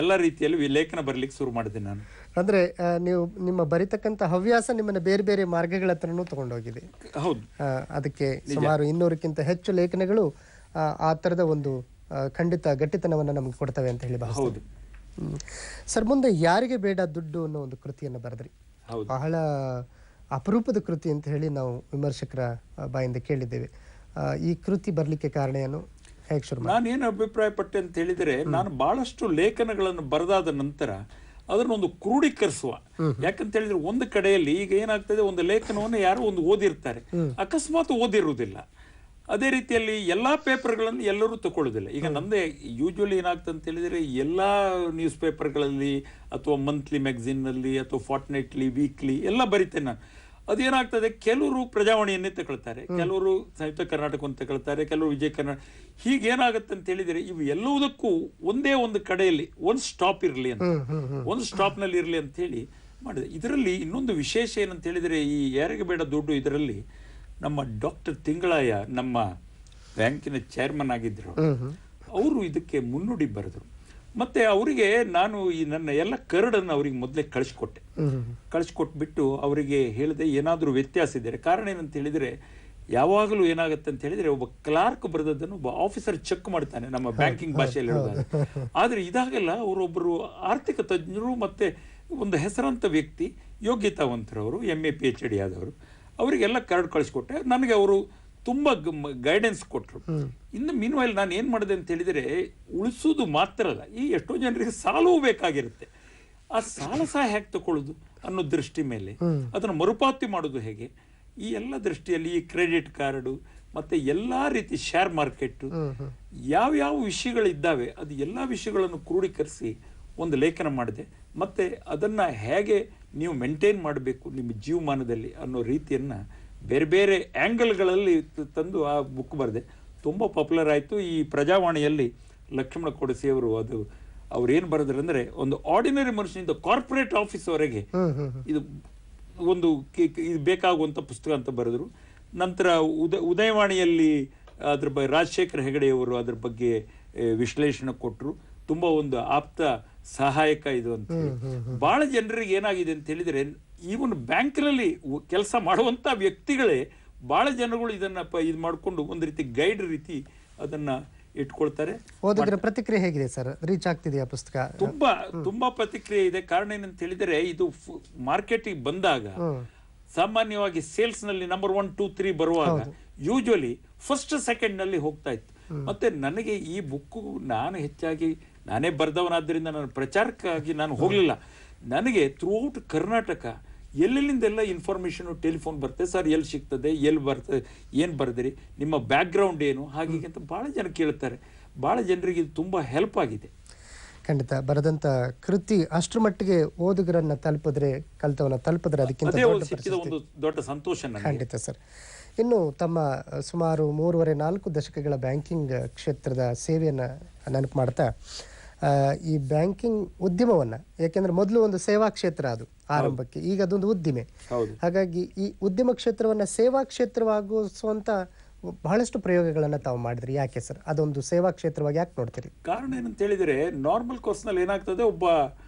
ಎಲ್ಲ ರೀತಿಯಲ್ಲಿ ಲೇಖನ ಬರಲಿಕ್ಕೆ ಶುರು ಮಾಡಿದೆ ನಾನು. ಅಂದ್ರೆ ನೀವು ನಿಮ್ಮ ಬರಿತಕ್ಕಂಥ ಹವ್ಯಾಸ ನಿಮ್ಮನ್ನ ಬೇರೆ ಬೇರೆ ಮಾರ್ಗಗಳ ಹತ್ರನೂ ತಗೊಂಡೋಗಿದೆ. ಹೌದು, ಅದಕ್ಕೆ ಸುಮಾರು 200ಕ್ಕಿಂತ ಹೆಚ್ಚು ಲೇಖನಗಳು ಆ ತರದ ಒಂದು ಖಂಡಿತ ಗಟ್ಟಿತನವನ್ನ ನಮ್ಗೆ ಕೊಡ್ತವೆ ಅಂತ ಹೇಳಿ ಹೌದು ಸರ್. ಮುಂದೆ ಯಾರಿಗೆ ಬೇಡ ದುಡ್ಡು ಅನ್ನೋ ಒಂದು ಕೃತಿಯನ್ನು ಬರೆದ್ರಿ. ಬಹಳ ಅಪರೂಪದ ಕೃತಿ ಅಂತ ಹೇಳಿ ನಾವು ವಿಮರ್ಶಕರ ಬಾಯಿಂದ ಕೇಳಿದ್ದೇವೆ. ಈ ಕೃತಿ ಬರ್ಲಿಕ್ಕೆ ಕಾರಣ ಏನು, ಹೇಗೆ ಶುರು? ನಾನೇನು ಅಭಿಪ್ರಾಯ ಪಟ್ಟೆ ಅಂತ ಹೇಳಿದರೆ, ನಾನು ಬಹಳಷ್ಟು ಲೇಖನಗಳನ್ನು ಬರೆದಾದ ನಂತರ ಅದನ್ನೊಂದು ಕ್ರೋಢೀಕರಿಸುವ. ಯಾಕಂತ ಹೇಳಿದ್ರೆ ಒಂದು ಕಡೆಯಲ್ಲಿ ಈಗ ಏನಾಗ್ತದೆ, ಒಂದು ಲೇಖನವನ್ನು ಯಾರೋ ಒಂದು ಓದಿರ್ತಾರೆ, ಅಕಸ್ಮಾತ್ ಓದಿರುವುದಿಲ್ಲ. ಅದೇ ರೀತಿಯಲ್ಲಿ ಎಲ್ಲಾ ಪೇಪರ್ಗಳನ್ನು ಎಲ್ಲರೂ ತಗೊಳ್ಳೋದಿಲ್ಲ. ಈಗ ನಂದೇ ಯೂಶುವಲಿ ಏನಾಗ್ತದೆ ಅಂತ ಹೇಳಿದ್ರೆ, ಎಲ್ಲಾ ನ್ಯೂಸ್ ಪೇಪರ್ಗಳಲ್ಲಿ ಅಥವಾ ಮಂತ್ಲಿ ಮ್ಯಾಗಝಿನ್ನಲ್ಲಿ ಅಥವಾ ಫಾರ್ಟ್ನೈಟ್ಲಿ, ವೀಕ್ಲಿ ಎಲ್ಲ ಬರಿತೇನೆ ನಾನು. ಅದೇನಾಗ್ತದೆ, ಕೆಲವರು ಪ್ರಜಾವಾಣಿಯನ್ನೇ ತಗೊಳ್ತಾರೆ, ಕೆಲವರು ಸಂಯುಕ್ತ ಕರ್ನಾಟಕವನ್ನು ತಗೊಳ್ತಾರೆ, ಕೆಲವರು ವಿಜಯ ಕರ್ನಾಟಕ. ಹೀಗೇನಾಗತ್ತೆ ಅಂತ ಹೇಳಿದ್ರೆ, ಇವು ಎಲ್ಲವುದಕ್ಕೂ ಒಂದೇ ಒಂದು ಕಡೆಯಲ್ಲಿ ಒಂದು ಸ್ಟಾಪ್ ಇರಲಿ ಅಂತ, ಒಂದು ಸ್ಟಾಪ್ ನಲ್ಲಿ ಇರಲಿ ಅಂತ ಹೇಳಿ ಮಾಡಿದೆ. ಇದರಲ್ಲಿ ಇನ್ನೊಂದು ವಿಶೇಷ ಏನಂತ ಹೇಳಿದ್ರೆ, ಈ ಯಾರಿಗೆ ಬೇಡ ದುಡ್ಡು ಇದರಲ್ಲಿ ನಮ್ಮ ಡಾಕ್ಟರ್ ತಿಂಗಳಯ್ಯ, ನಮ್ಮ ಬ್ಯಾಂಕಿನ ಚೇರ್ಮನ್ ಆಗಿದ್ರು, ಅವರು ಇದಕ್ಕೆ ಮುನ್ನುಡಿ ಬರೆದ್ರು. ಮತ್ತೆ ಅವರಿಗೆ ನಾನು ಈ ನನ್ನ ಎಲ್ಲ ಕರಡನ್ನು ಅವರಿಗೆ ಮೊದಲೇ ಕಳಿಸ್ಕೊಟ್ಬಿಟ್ಟು ಅವರಿಗೆ ಹೇಳಿದೆ, ಏನಾದರೂ ವ್ಯತ್ಯಾಸ ಇದ್ದಾರೆ. ಕಾರಣ ಏನಂತ ಹೇಳಿದರೆ, ಯಾವಾಗಲೂ ಏನಾಗುತ್ತೆ ಅಂತ ಹೇಳಿದರೆ, ಒಬ್ಬ ಕ್ಲಾರ್ಕ್ ಬರೆದದ್ದನ್ನು ಒಬ್ಬ ಆಫೀಸರ್ ಚೆಕ್ ಮಾಡ್ತಾನೆ, ನಮ್ಮ ಬ್ಯಾಂಕಿಂಗ್ ಭಾಷೆಯಲ್ಲಿ ಹೇಳೋದಾದ್ರೆ. ಆದರೆ ಇದಾಗಲ್ಲ, ಅವರೊಬ್ಬರು ಆರ್ಥಿಕ ತಜ್ಞರು ಮತ್ತೆ ಒಂದು ಹೆಸರಾಂತ ವ್ಯಕ್ತಿ, ಯೋಗ್ಯತಾವಂತರವರು, MA PhD ಆದವರು. ಅವರಿಗೆಲ್ಲ ಕರಡು ಕಳಿಸ್ಕೊಟ್ಟೆ. ನನಗೆ ಅವರು ತುಂಬ ಗೈಡೆನ್ಸ್ ಕೊಟ್ಟರು. ಇನ್ನು ಮೀನ್ವೈಲ್ ನಾನು ಏನು ಮಾಡಿದೆ ಅಂತ ಹೇಳಿದರೆ, ಉಳಿಸೋದು ಮಾತ್ರ ಅಲ್ಲ, ಈ ಎಷ್ಟೋ ಜನರಿಗೆ ಸಾಲವೂ ಬೇಕಾಗಿರುತ್ತೆ. ಆ ಸಾಲ ಸಹ ಹೇಗೆ ತಗೊಳ್ಳೋದು ಅನ್ನೋ ದೃಷ್ಟಿ ಮೇಲೆ ಅದನ್ನು ಮರುಪಾವತಿ ಮಾಡೋದು ಹೇಗೆ, ಈ ಎಲ್ಲ ದೃಷ್ಟಿಯಲ್ಲಿ ಈ ಕ್ರೆಡಿಟ್ ಕಾರ್ಡು ಮತ್ತೆ ಎಲ್ಲಾ ರೀತಿ ಶೇರ್ ಮಾರ್ಕೆಟ್ ಯಾವ್ಯಾವ ವಿಷಯಗಳಿದ್ದಾವೆ ಅದು ಎಲ್ಲ ವಿಷಯಗಳನ್ನು ಕ್ರೋಢೀಕರಿಸಿ ಒಂದು ಲೇಖನ ಮಾಡಿದೆ. ಮತ್ತೆ ಅದನ್ನ ಹೇಗೆ ನೀವು ಮೇಂಟೈನ್ ಮಾಡಬೇಕು ನಿಮ್ಮ ಜೀವಮಾನದಲ್ಲಿ ಅನ್ನೋ ರೀತಿಯನ್ನ ಬೇರೆ ಬೇರೆ ಆ್ಯಂಗಲ್ಗಳಲ್ಲಿ ತಂದು ಆ ಬುಕ್ ಬರೆದೆ. ತುಂಬ ಪಾಪ್ಯುಲರ್ ಆಯಿತು. ಈ ಪ್ರಜಾವಾಣಿಯಲ್ಲಿ ಲಕ್ಷ್ಮಣ ಕೊಡಸಿ ಅವರು ಅವ್ರೇನು ಬರೆದ್ರು ಅಂದರೆ, ಒಂದು ಆರ್ಡಿನರಿ ಮನುಷ್ಯನಿಂದ ಕಾರ್ಪೊರೇಟ್ ಆಫೀಸ್ವರೆಗೆ ಇದು ಒಂದು ಇದು ಬೇಕಾಗುವಂಥ ಪುಸ್ತಕ ಅಂತ ಬರೆದ್ರು. ನಂತರ ಉದಯವಾಣಿಯಲ್ಲಿ ಅದ್ರ ಬಗ್ಗೆ ರಾಜಶೇಖರ ಹೆಗಡೆಯವರು ಅದ್ರ ಬಗ್ಗೆ ವಿಶ್ಲೇಷಣೆ ಕೊಟ್ಟರು. ತುಂಬ ಒಂದು ಆಪ್ತ ಸಹಾಯಕ ಇದು ಅಂತ. ಬಹಳ ಜನರಿಗೆ ಏನಾಗಿದೆ ಅಂತ ಹೇಳಿದರೆ, ಈವನ್ ಬ್ಯಾಂಕ್ನಲ್ಲಿ ಕೆಲಸ ಮಾಡುವಂಥ ವ್ಯಕ್ತಿಗಳೇ ಬಹಳ ಜನಗಳು ಇದನ್ನ ಇದು ಮಾಡಿಕೊಂಡು ಒಂದು ರೀತಿ ಗೈಡ್ ರೀತಿ ಅದನ್ನ ಇಟ್ಕೊಳ್ತಾರೆ. ಓದಿದ್ರೆ ಪ್ರತಿಕ್ರಿಯೆ ಹೇಗಿದೆ ಸರ್? ರೀಚ್ ಆಗ್ತಿದೆಯಾ ಪುಸ್ತಕ? ತುಂಬಾ ಪ್ರತಿಕ್ರಿಯೆ ಇದೆ. ಕಾರಣ ಏನಂತ ಹೇಳಿದರೆ, ಇದು ಮಾರ್ಕೆಟಿಗೆ ಬಂದಾಗ ಸಾಮಾನ್ಯವಾಗಿ ಸೇಲ್ಸ್ ನಲ್ಲಿ ನಂಬರ್ 1, 2, 3 ಬರುವಾಗ ಯೂಶುವಲಿ ಫಸ್ಟ್ ಸೆಕೆಂಡ್ ನಲ್ಲಿ ಹೋಗ್ತಾ ಇತ್ತು. ಮತ್ತೆ ನನಗೆ ಈ ಬುಕ್ ನಾನು ಹೆಚ್ಚಾಗಿ ನಾನೇ ಬರೆದವನಾದ್ದರಿಂದ ನನ್ನ ಪ್ರಚಾರಕ್ಕಾಗಿ ನಾನು ಹೋಗಲಿಲ್ಲ. ನನಗೆ ಥ್ರೂಔಟ್ ಕರ್ನಾಟಕ ಎಲ್ಲೆಲ್ಲಿಂದೆಲ್ಲ ಇನ್ಫಾರ್ಮೇಷನ್ ಟೆಲಿಫೋನ್ ಬರ್ತದೆ, ಸರ್ ಎಲ್ಲಿ ಸಿಗ್ತದೆ, ಎಲ್ಲಿ ಬರ್ತದೆ, ಏನು ಬರೆದಿರಿ, ನಿಮ್ಮ ಬ್ಯಾಕ್ಗ್ರೌಂಡ್ ಏನು, ಹಾಗೆ ಅಂತ ಭಾಳ ಜನ ಕೇಳ್ತಾರೆ. ಭಾಳ ಜನರಿಗೆ ಇದು ತುಂಬ ಹೆಲ್ಪ್ ಆಗಿದೆ. ಖಂಡಿತ ಬರೆದಂಥ ಕೃತಿ ಅಷ್ಟರ ಮಟ್ಟಿಗೆ ಓದುಗರನ್ನ ತಲುಪಿದ್ರೆ, ಕಲಿತವನ್ನ ತಲುಪಿದ್ರೆ ಅದಕ್ಕಿಂತ ಒಂದು ದೊಡ್ಡ ಸಂತೋಷ. ಖಂಡಿತ ಸರ್. ಇನ್ನು ತಮ್ಮ ಸುಮಾರು 3.5-4 ದಶಕಗಳ ಬ್ಯಾಂಕಿಂಗ್ ಕ್ಷೇತ್ರದ ಸೇವೆಯನ್ನು ನೆನಪು ಮಾಡ್ತಾ ಈ ಬ್ಯಾಂಕಿಂಗ್ ಉದ್ಯಮವನ್ನು, ಯಾಕೆಂದ್ರೆ ಮೊದಲು ಒಂದು ಸೇವಾ ಕ್ಷೇತ್ರ ಅದು ಆರಂಭಕ್ಕೆ, ಈಗ ಅದೊಂದು ಉದ್ದಿಮೆ. ಹಾಗಾಗಿ ಈ ಉದ್ಯಮ ಕ್ಷೇತ್ರವನ್ನು ಸೇವಾ ಕ್ಷೇತ್ರವಾಗಿಸುವಂತ ಬಹಳಷ್ಟು ಪ್ರಯೋಗಗಳನ್ನು ತಾವು ಮಾಡಿದ್ರಿ. ಯಾಕೆ ಸರ್ ಅದೊಂದು ಸೇವಾ ಕ್ಷೇತ್ರವಾಗಿ ಯಾಕೆ ನೋಡ್ತೀರಿ? ಕಾರಣ ಏನಂತ ಹೇಳಿದ್ರೆ, ನಾರ್ಮಲ್ ಕೋರ್ಸ್ನಲ್ಲಿ ಏನಾಗ್ತದೆ, ಒಬ್ಬ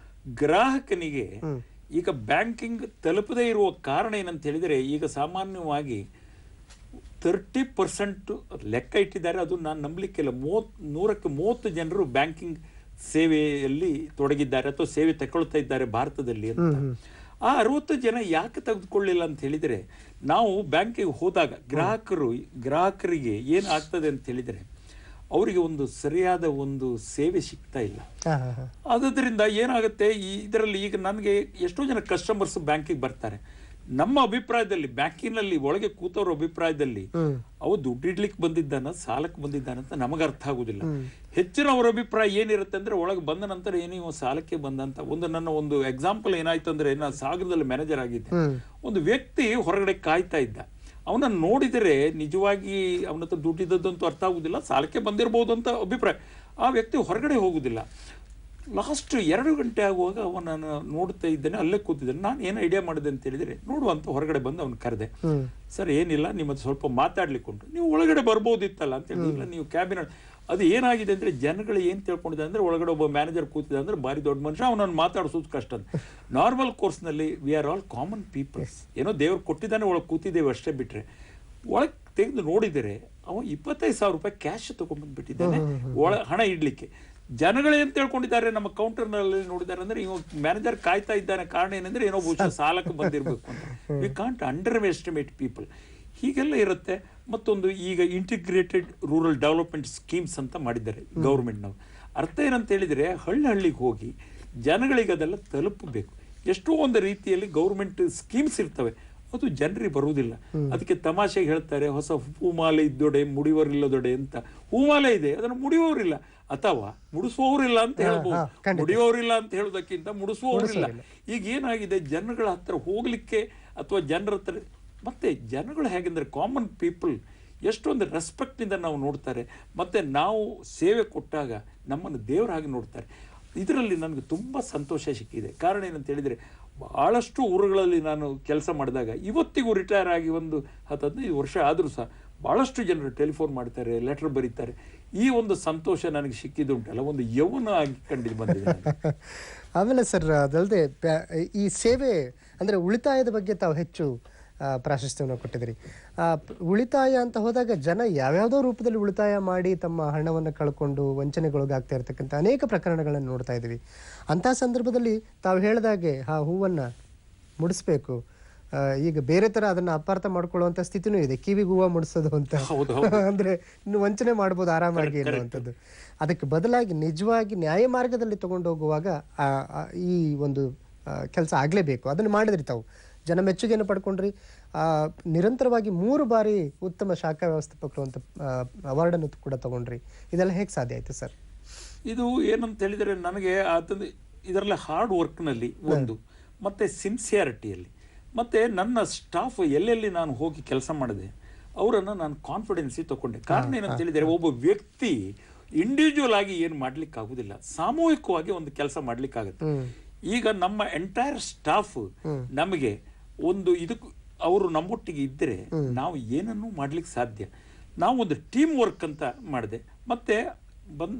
ಗ್ರಾಹಕನಿಗೆ ಈಗ ಬ್ಯಾಂಕಿಂಗ್ ತಲುಪದೇ ಇರುವ ಕಾರಣ ಏನಂತ ಹೇಳಿದರೆ, ಈಗ ಸಾಮಾನ್ಯವಾಗಿ 30% ಲೆಕ್ಕ ಇಟ್ಟಿದ್ದಾರೆ. ಅದು ನಾನು ನಂಬಲಿಕ್ಕಿಲ್ಲ. 100ಕ್ಕೆ 30 ಜನರು ಬ್ಯಾಂಕಿಂಗ್ ಸೇವೆಯಲ್ಲಿ ತೊಡಗಿದ್ದಾರೆ ಅಥವಾ ಸೇವೆ ತಗೊಳ್ತಾ ಇದ್ದಾರೆ ಭಾರತದಲ್ಲಿ ಅಂತ. ಆ 60 ಜನ ಯಾಕೆ ತೆಗೆದುಕೊಳ್ಳಿಲ್ಲ ಅಂತ ಹೇಳಿದರೆ, ನಾವು ಬ್ಯಾಂಕಿಗೆ ಹೋದಾಗ ಗ್ರಾಹಕರಿಗೆ ಏನಾಗ್ತದೆ ಅಂತ ಹೇಳಿದರೆ, ಅವರಿಗೆ ಒಂದು ಸರಿಯಾದ ಒಂದು ಸೇವೆ ಸಿಗ್ತಾ ಇಲ್ಲ. ಆದ್ದರಿಂದ ಏನಾಗುತ್ತೆ, ಇದರಲ್ಲಿ ಈಗ ನನಗೆ ಎಷ್ಟೋ ಜನ ಕಸ್ಟಮರ್ಸ್ ಬ್ಯಾಂಕಿಗೆ ಬರ್ತಾರೆ. ನಮ್ಮ ಅಭಿಪ್ರಾಯದಲ್ಲಿ, ಬ್ಯಾಂಕಿನಲ್ಲಿ ಒಳಗೆ ಕೂತವ್ರ ಅಭಿಪ್ರಾಯದಲ್ಲಿ, ಅವು ದುಡ್ಡು ಇಡ್ಲಿಕ್ಕೆ ಬಂದಿದ್ದಾನ, ಸಾಲಕ್ಕೆ ಬಂದಿದ್ದಾನ ಅಂತ ನಮಗೆ ಅರ್ಥ ಆಗುದಿಲ್ಲ. ಹೆಚ್ಚಿನ ಅವರ ಅಭಿಪ್ರಾಯ ಏನಿರುತ್ತೆ ಅಂದ್ರೆ, ಒಳಗೆ ಬಂದ ನಂತರ ಏನೋ ಸಾಲಕ್ಕೆ ಬಂದಂತ. ನನ್ನ ಒಂದು ಎಕ್ಸಾಂಪಲ್ ಏನಾಯ್ತು ಅಂದ್ರೆ, ನಾನು ಸಾಗರದಲ್ಲಿ ಮ್ಯಾನೇಜರ್ ಆಗಿದ್ದೆ. ಒಂದು ವ್ಯಕ್ತಿ ಹೊರಗಡೆ ಕಾಯ್ತಾ ಇದ್ದ. ಅವನನ್ನು ನೋಡಿದರೆ ನಿಜವಾಗಿ ಅವನ ಹತ್ರ ದುಡ್ಡಿದ್ದದ್ದು ಅರ್ಥ ಆಗುದಿಲ್ಲ, ಸಾಲಕ್ಕೆ ಬಂದಿರಬಹುದು ಅಂತ ಅಭಿಪ್ರಾಯ. ಆ ವ್ಯಕ್ತಿ ಹೊರಗಡೆ ಹೋಗುದಿಲ್ಲ. ಲಾಸ್ಟ್ 2 ಗಂಟೆ ಆಗುವಾಗ ಅವನನ್ನು ನೋಡ್ತಾ ಇದ್ದೇನೆ, ಅಲ್ಲೇ ಕೂತಿದ್ದೇನೆ. ನಾನು ಏನು ಐಡಿಯಾ ಮಾಡಿದೆ ಅಂತ ಹೇಳಿದ್ರೆ, ನೋಡುವಂತ ಹೊರಗಡೆ ಬಂದು ಅವ್ನು ಕರೆದೆ. ಸರ್ ಏನಿಲ್ಲ, ನಿಮ್ಮದು ಸ್ವಲ್ಪ ಮಾತಾಡ್ಲಿಕ್ಕೆ ಉಂಟು, ನೀವು ಒಳಗಡೆ ಬರ್ಬೋದಿತ್ತಲ್ಲ ಅಂತ ಹೇಳಿ. ಇಲ್ಲ, ನೀವು ಕ್ಯಾಬಿನ್. ಅದು ಏನಾಗಿದೆ ಅಂದ್ರೆ, ಜನಗಳು ಏನ್ ತಿಳ್ಕೊಂಡಿದೆ ಅಂದ್ರೆ, ಒಳಗಡೆ ಒಬ್ಬ ಮ್ಯಾನೇಜರ್ ಕೂತಿದೆ ಅಂದ್ರೆ ಭಾರಿ ದೊಡ್ಡ ಮನುಷ್ಯ, ಅವನನ್ನು ಮಾತಾಡಿಸೋದು ಕಷ್ಟ ಅಂತ. ನಾರ್ಮಲ್ ಕೋರ್ಸ್ನಲ್ಲಿ we are all common peoples. ಏನೋ ದೇವ್ರು ಕೊಟ್ಟಿದ್ದಾನೆ, ಒಳಗೆ ಕೂತಿದ್ದೇವೆ ಅಷ್ಟೇ. ಬಿಟ್ರೆ ಒಳಗೆ ತೆಗೆದು ನೋಡಿದರೆ ಅವ 25,000 ರೂಪಾಯಿ ಕ್ಯಾಶ್ ತಗೊಂಡ್ಬಂದ್ಬಿಟ್ಟಿದ್ದಾನೆ ಹಣ ಇಡ್ಲಿಕ್ಕೆ. ಜನಗಳೇನು ತಿಳ್ಕೊಂಡಿದ್ದಾರೆ, ನಮ್ಮ ಕೌಂಟರ್ನಲ್ಲಿ ನೋಡಿದ್ದಾರೆ ಅಂದ್ರೆ, ಇವ ಮ್ಯಾನೇಜರ್ ಕಾಯ್ತಾ ಇದ್ದಾನೆ. ಕಾರಣ ಏನಂದ್ರೆ, ಏನೋ ಬಹುಶಃ ಸಾಲಕ್ಕೆ ಬಂದಿರಬೇಕು ಅಂತ. We can't under estimate people. ಹೀಗೆಲ್ಲ ಇರುತ್ತೆ. ಮತ್ತೊಂದು, ಈಗ ಇಂಟಿಗ್ರೇಟೆಡ್ ರೂರಲ್ ಡೆವಲಪ್ಮೆಂಟ್ ಸ್ಕೀಮ್ಸ್ ಅಂತ ಮಾಡಿದ್ದಾರೆ ಗೌರ್ಮೆಂಟ್ನವರು. ಅರ್ಥ ಏನಂತ ಹೇಳಿದರೆ, ಹಳ್ಳಿಗೆ ಹೋಗಿ ಜನಗಳಿಗೆ ಅದೆಲ್ಲ ತಲುಪಬೇಕು. ಎಷ್ಟೋ ಒಂದು ರೀತಿಯಲ್ಲಿ ಗೌರ್ಮೆಂಟ್ ಸ್ಕೀಮ್ಸ್ ಇರ್ತವೆ, ಅದು ಜನರಿಗೆ ಬರುವುದಿಲ್ಲ. ಅದಕ್ಕೆ ತಮಾಷೆಗೆ ಹೇಳ್ತಾರೆ, ಹೊಸ ಹೂಮಾಲೆ ಇದ್ದೊಡೆ ಮುಡಿಯೋರಿಲ್ಲದೊಡೆ ಅಂತ. ಹೂಮಾಲೆ ಇದೆ, ಅದನ್ನು ಮುಡಿಯೋರಿಲ್ಲ ಅಥವಾ ಮುಡಿಸುವವರಿಲ್ಲ ಅಂತ ಹೇಳ್ಬೋದು. ಮುಡಿಯೋರಿಲ್ಲ ಅಂತ ಹೇಳೋದಕ್ಕಿಂತ ಮುಡಿಸುವವರಿಲ್ಲ. ಈಗ ಏನಾಗಿದೆ, ಜನಗಳ ಹತ್ರ ಹೋಗ್ಲಿಕ್ಕೆ ಅಥವಾ ಜನರ ಹತ್ರ, ಮತ್ತೆ ಜನಗಳು ಹೇಗೆಂದ್ರೆ, ಕಾಮನ್ ಪೀಪಲ್ ಎಷ್ಟೊಂದು ರೆಸ್ಪೆಕ್ಟ್ನಿಂದ ನಾವು ನೋಡ್ತಾರೆ. ಮತ್ತೆ ನಾವು ಸೇವೆ ಕೊಟ್ಟಾಗ ನಮ್ಮನ್ನು ದೇವರ ಹಾಗೆ ನೋಡ್ತಾರೆ. ಇದರಲ್ಲಿ ನನಗೆ ತುಂಬ ಸಂತೋಷ ಸಿಕ್ಕಿದೆ. ಕಾರಣ ಏನಂತ ಹೇಳಿದರೆ, ಭಾಳಷ್ಟು ಊರುಗಳಲ್ಲಿ ನಾನು ಕೆಲಸ ಮಾಡಿದಾಗ, ಇವತ್ತಿಗೂ ರಿಟೈರ್ ಆಗಿ ಒಂದು 10-15 ವರ್ಷ ಆದರೂ ಸಹ ಭಾಳಷ್ಟು ಜನರು ಟೆಲಿಫೋನ್ ಮಾಡ್ತಾರೆ, ಲೆಟರ್ ಬರೀತಾರೆ. ಈ ಒಂದು ಸಂತೋಷ ನನಗೆ ಸಿಕ್ಕಿದ್ದುಂಟಲ್ಲ, ಒಂದು ಯೌವನ ಆಗಿ ಕಂಡು ಬಂದಿದೆ. ಆಮೇಲೆ ಸರ್, ಅದಲ್ಲದೆ ಈ ಸೇವೆ ಅಂದರೆ ಉಳಿತಾಯದ ಬಗ್ಗೆ ತಾವು ಹೆಚ್ಚು ಪ್ರಾಶಸ್ತ್ಯವನ್ನು ಕೊಟ್ಟಿದ್ದೀರಿ. ಉಳಿತಾಯ ಅಂತ ಹೋದಾಗ ಜನ ಯಾವ್ಯಾವುದೋ ರೂಪದಲ್ಲಿ ಉಳಿತಾಯ ಮಾಡಿ ತಮ್ಮ ಹಣವನ್ನು ಕಳ್ಕೊಂಡು ವಂಚನೆಗೊಳಗಾಗ್ತಾ ಇರ್ತಕ್ಕಂಥ ಅನೇಕ ಪ್ರಕರಣಗಳನ್ನು ನೋಡ್ತಾ ಇದ್ದೀವಿ. ಅಂಥ ಸಂದರ್ಭದಲ್ಲಿ ತಾವು ಹೇಳಿದಾಗೆ ಆ ಹೂವನ್ನು ಮುಡಿಸ್ಬೇಕು. ಈಗ ಬೇರೆ ಥರ ಅದನ್ನು ಅಪಾರ್ಥ ಮಾಡ್ಕೊಳ್ಳುವಂಥ ಸ್ಥಿತಿನೂ ಇದೆ, ಕಿವಿಗೆ ಹೂವು ಮುಡಿಸೋದು ಅಂತ. ಅಂದರೆ ಇನ್ನು ವಂಚನೆ ಮಾಡ್ಬೋದು ಆರಾಮಾಗಿ ಅನ್ನುವಂಥದ್ದು. ಅದಕ್ಕೆ ಬದಲಾಗಿ ನಿಜವಾಗಿ ನ್ಯಾಯ ಮಾರ್ಗದಲ್ಲಿ ತಗೊಂಡು ಹೋಗುವಾಗ ಈ ಒಂದು ಕೆಲಸ ಆಗಲೇಬೇಕು. ಅದನ್ನು ಮಾಡಿದ್ರಿ ತಾವು, ಜನ ಮೆಚ್ಚುಗೆಯನ್ನು ಪಡ್ಕೊಂಡ್ರಿ. ನಿರಂತರವಾಗಿ 3 ಬಾರಿ ಉತ್ತಮ ಶಾಖಾ ವ್ಯವಸ್ಥಾಪಕರು ಅಂತ ಅವಾರ್ಡನ್ನು ಕೂಡ ತಗೊಂಡ್ರಿ. ಇದೆಲ್ಲ ಹೇಗೆ ಸಾಧ್ಯ ಆಯ್ತು ಸರ್? ಇದು ಏನಂತ ಹೇಳಿದರೆ, ನನಗೆ ಇದರಲ್ಲಿ ಹಾರ್ಡ್ ವರ್ಕ್ನಲ್ಲಿ ಒಂದು, ಮತ್ತೆ ಸಿನ್ಸಿಯಾರಿಟಿಯಲ್ಲಿ, ಮತ್ತೆ ನನ್ನ ಸ್ಟಾಫ್ ಎಲ್ಲೆಲ್ಲಿ ನಾನು ಹೋಗಿ ಕೆಲಸ ಮಾಡಿದೆ ಅವರನ್ನು ನಾನು ಕಾನ್ಫಿಡೆನ್ಸಿ ತಗೊಂಡೆ. ಕಾರಣ ಏನಂತ ಹೇಳಿದರೆ, ಒಬ್ಬ ವ್ಯಕ್ತಿ ಇಂಡಿವಿಜುವಲ್ ಆಗಿ ಏನು ಮಾಡ್ಲಿಕ್ಕೆ ಆಗುದಿಲ್ಲ, ಸಾಮೂಹಿಕವಾಗಿ ಒಂದು ಕೆಲಸ ಮಾಡ್ಲಿಕ್ಕಾಗತ್ತೆ. ಈಗ ನಮ್ಮ ಎಂಟೈರ್ ಸ್ಟಾಫ್ ನಮಗೆ ಒಂದು ಇದಕ್ಕೆ, ಅವರು ನಮ್ಮೊಟ್ಟಿಗೆ ಇದ್ದರೆ ನಾವು ಏನನ್ನೂ ಮಾಡ್ಲಿಕ್ಕೆ ಸಾಧ್ಯ. ನಾವು ಒಂದು ಟೀಮ್ ವರ್ಕ್ ಅಂತ ಮಾಡಿದೆ. ಮತ್ತೆ